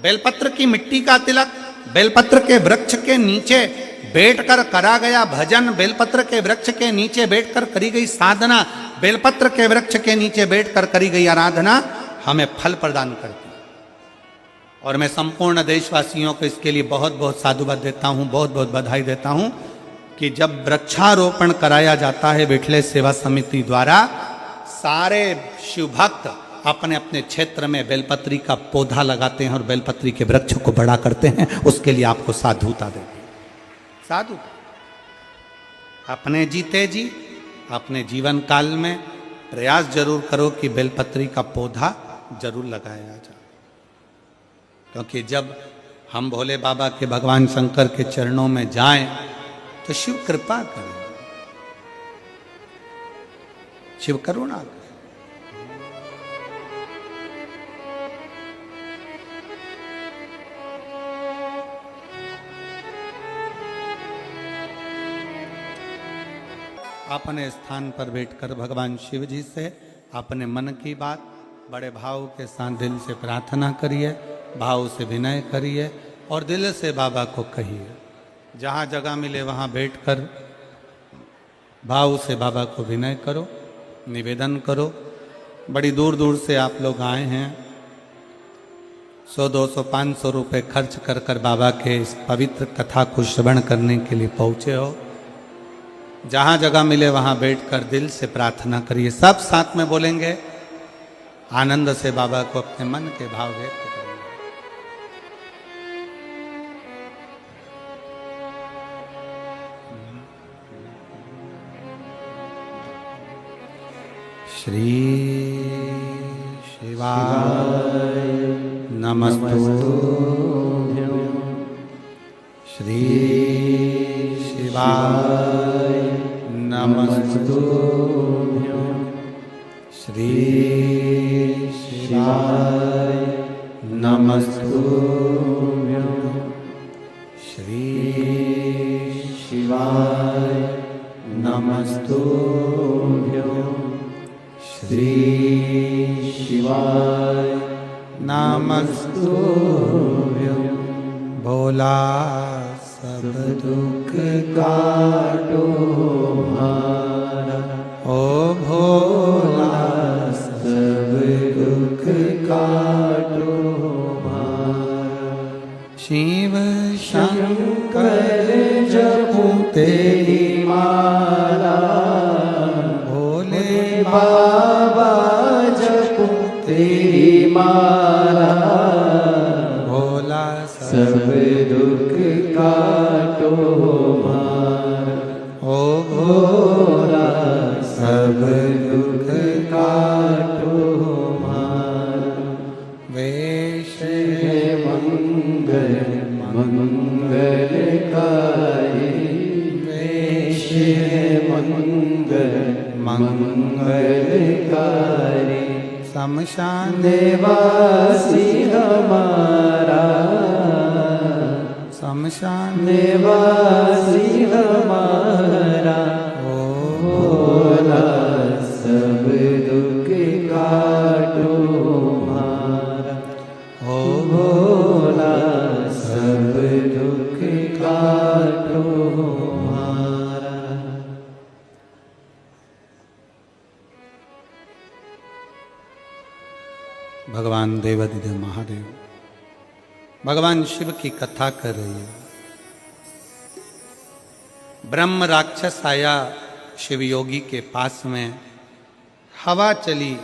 बेलपत्र की मिट्टी का तिलक, बेलपत्र के वृक्ष के नीचे बैठकर करा गया भजन, बेलपत्र के वृक्ष के नीचे बैठकर करी गई साधना, बेलपत्र के वृक्ष के नीचे बैठकर करी गई आराधना हमें फल प्रदान करती है। और मैं संपूर्ण देशवासियों को इसके लिए बहुत बहुत साधुवाद देता हूँ, बहुत बहुत बधाई देता हूँ कि जब वृक्षारोपण कराया जाता है विठले सेवा समिति द्वारा, सारे शिव भक्त अपने अपने क्षेत्र में बेलपत्री का पौधा लगाते हैं और बेलपत्री के वृक्ष को बड़ा करते हैं। उसके लिए आपको साधुता देते हैं, साधुता। अपने जीते जी अपने जीवन काल में प्रयास जरूर करो कि बेलपत्री का पौधा जरूर लगाया जाए, क्योंकि जब हम भोले बाबा के भगवान शंकर के चरणों में जाएं तो शिव कृपा करें, शिव करुणा करें। अपने स्थान पर बैठकर भगवान शिव जी से अपने मन की बात बड़े भाव के साथ दिल से प्रार्थना करिए, भाव से विनय करिए और दिल से बाबा को कहिए। जहाँ जगह मिले वहाँ बैठकर भाव से बाबा को विनय करो, निवेदन करो। बड़ी दूर दूर से आप लोग आए हैं, 100, 200, 500 रुपये खर्च कर कर बाबा के इस पवित्र कथा को श्रवण करने के लिए पहुँचे हो। जहाँ जगह मिले वहाँ बैठकर दिल से प्रार्थना करिए। सब साथ में बोलेंगे, आनंद से बाबा को अपने मन के भाव व्यक्त करिए। श्री शिवाय नमस्तुभ्यं। श्री शिवाय नमस्तुभ्यं। श्री शिवाय नमस्तुभ्यं। श्री शिवाय नमस्तुभ्यं। श्री शिवाय नमस्तुभ्यं। भोला सब दुख काटो हमारा, ओ भोला सब दुख काटो हमारा। शिव शंकर जपूं तेरी माला, भोले बाबा जपूं तेरी माला। भोला सब दुख काटो हमारा, ओ भोला सब दुख काटो हमारा। वेश मंगल मंगलकारी, वेश मंगल मंगलकारी। शमशान निवासी हमारा, शमशान निवासी हमारा। ओ भोला सब दुख काटो हमारा, ओ भोला सब दुख काटो हमारा। भगवान देवाधिदेव महादेव भगवान शिव की कथा कर रही है। ब्रह्म राक्षस आया शिव योगी के पास में, हवा चली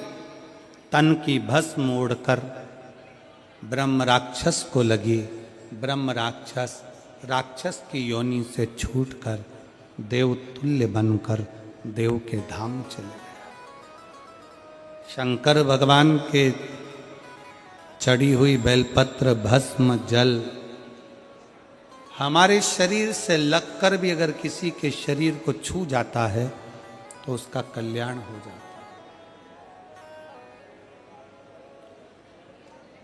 तन की भस्म उड़कर ब्रह्म राक्षस को लगी। ब्रह्म राक्षस राक्षस की योनि से छूटकर देवतुल्य बनकर देव के धाम चले गए। शंकर भगवान के चढ़ी हुई बेलपत्र भस्म जल हमारे शरीर से लगकर भी अगर किसी के शरीर को छू जाता है तो उसका कल्याण हो जाता है,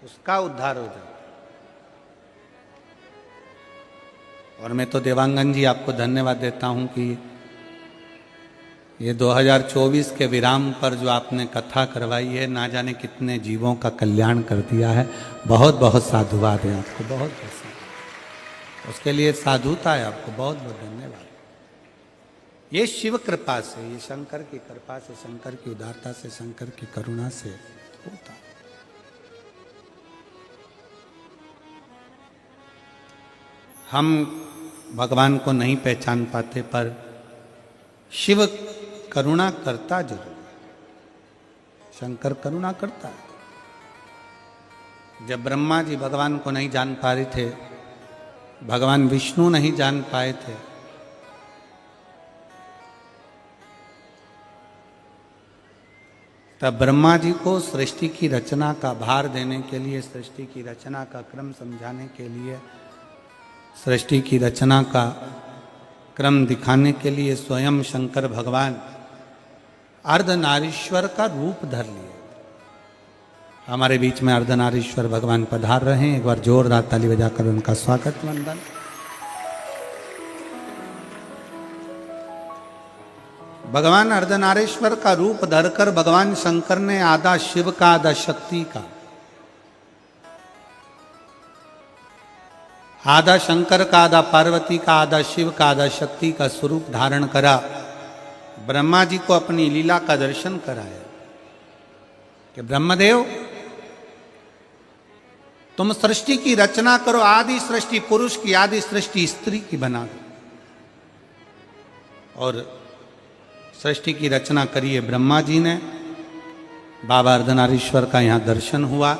उसका उद्धार हो जाता है। और मैं तो देवांगन जी आपको धन्यवाद देता हूं कि ये 2024 के विराम पर जो आपने कथा करवाई है, ना जाने कितने जीवों का कल्याण कर दिया है। बहुत बहुत साधुवाद है आपको, बहुत बहुत उसके लिए साधुता है आपको, बहुत बहुत धन्यवाद। ये शिव कृपा से, ये शंकर की कृपा से, शंकर की उदारता से, शंकर की करुणा से होता। हम भगवान को नहीं पहचान पाते, पर शिव करुणा करता जरूर, शंकर करुणा करता है। जब ब्रह्मा जी भगवान को नहीं जान पा रहे थे, भगवान विष्णु नहीं जान पाए थे, तब ब्रह्मा जी को सृष्टि की रचना का भार देने के लिए, सृष्टि की रचना का क्रम समझाने के लिए, सृष्टि की रचना का क्रम दिखाने के लिए स्वयं शंकर भगवान अर्धनारीश्वर का रूप धर लिए। हमारे बीच में अर्धनारीश्वर भगवान पधार रहे हैं। एक बार जोरदार ताली बजाकर उनका स्वागत वंदन। भगवान अर्धनारीश्वर का रूप धरकर भगवान शंकर ने आधा शिव का आधा शक्ति का, आधा शंकर का आधा पार्वती का आधा शिव का आधा शक्ति का स्वरूप धारण करा। ब्रह्मा जी को अपनी लीला का दर्शन कराया कि ब्रह्मदेव तुम सृष्टि की रचना करो, आदि सृष्टि पुरुष की, आदि सृष्टि स्त्री की बना दो। और सृष्टि की रचना करिए ब्रह्मा जी ने। बाबा अर्धनारीश्वर का यहां दर्शन हुआ।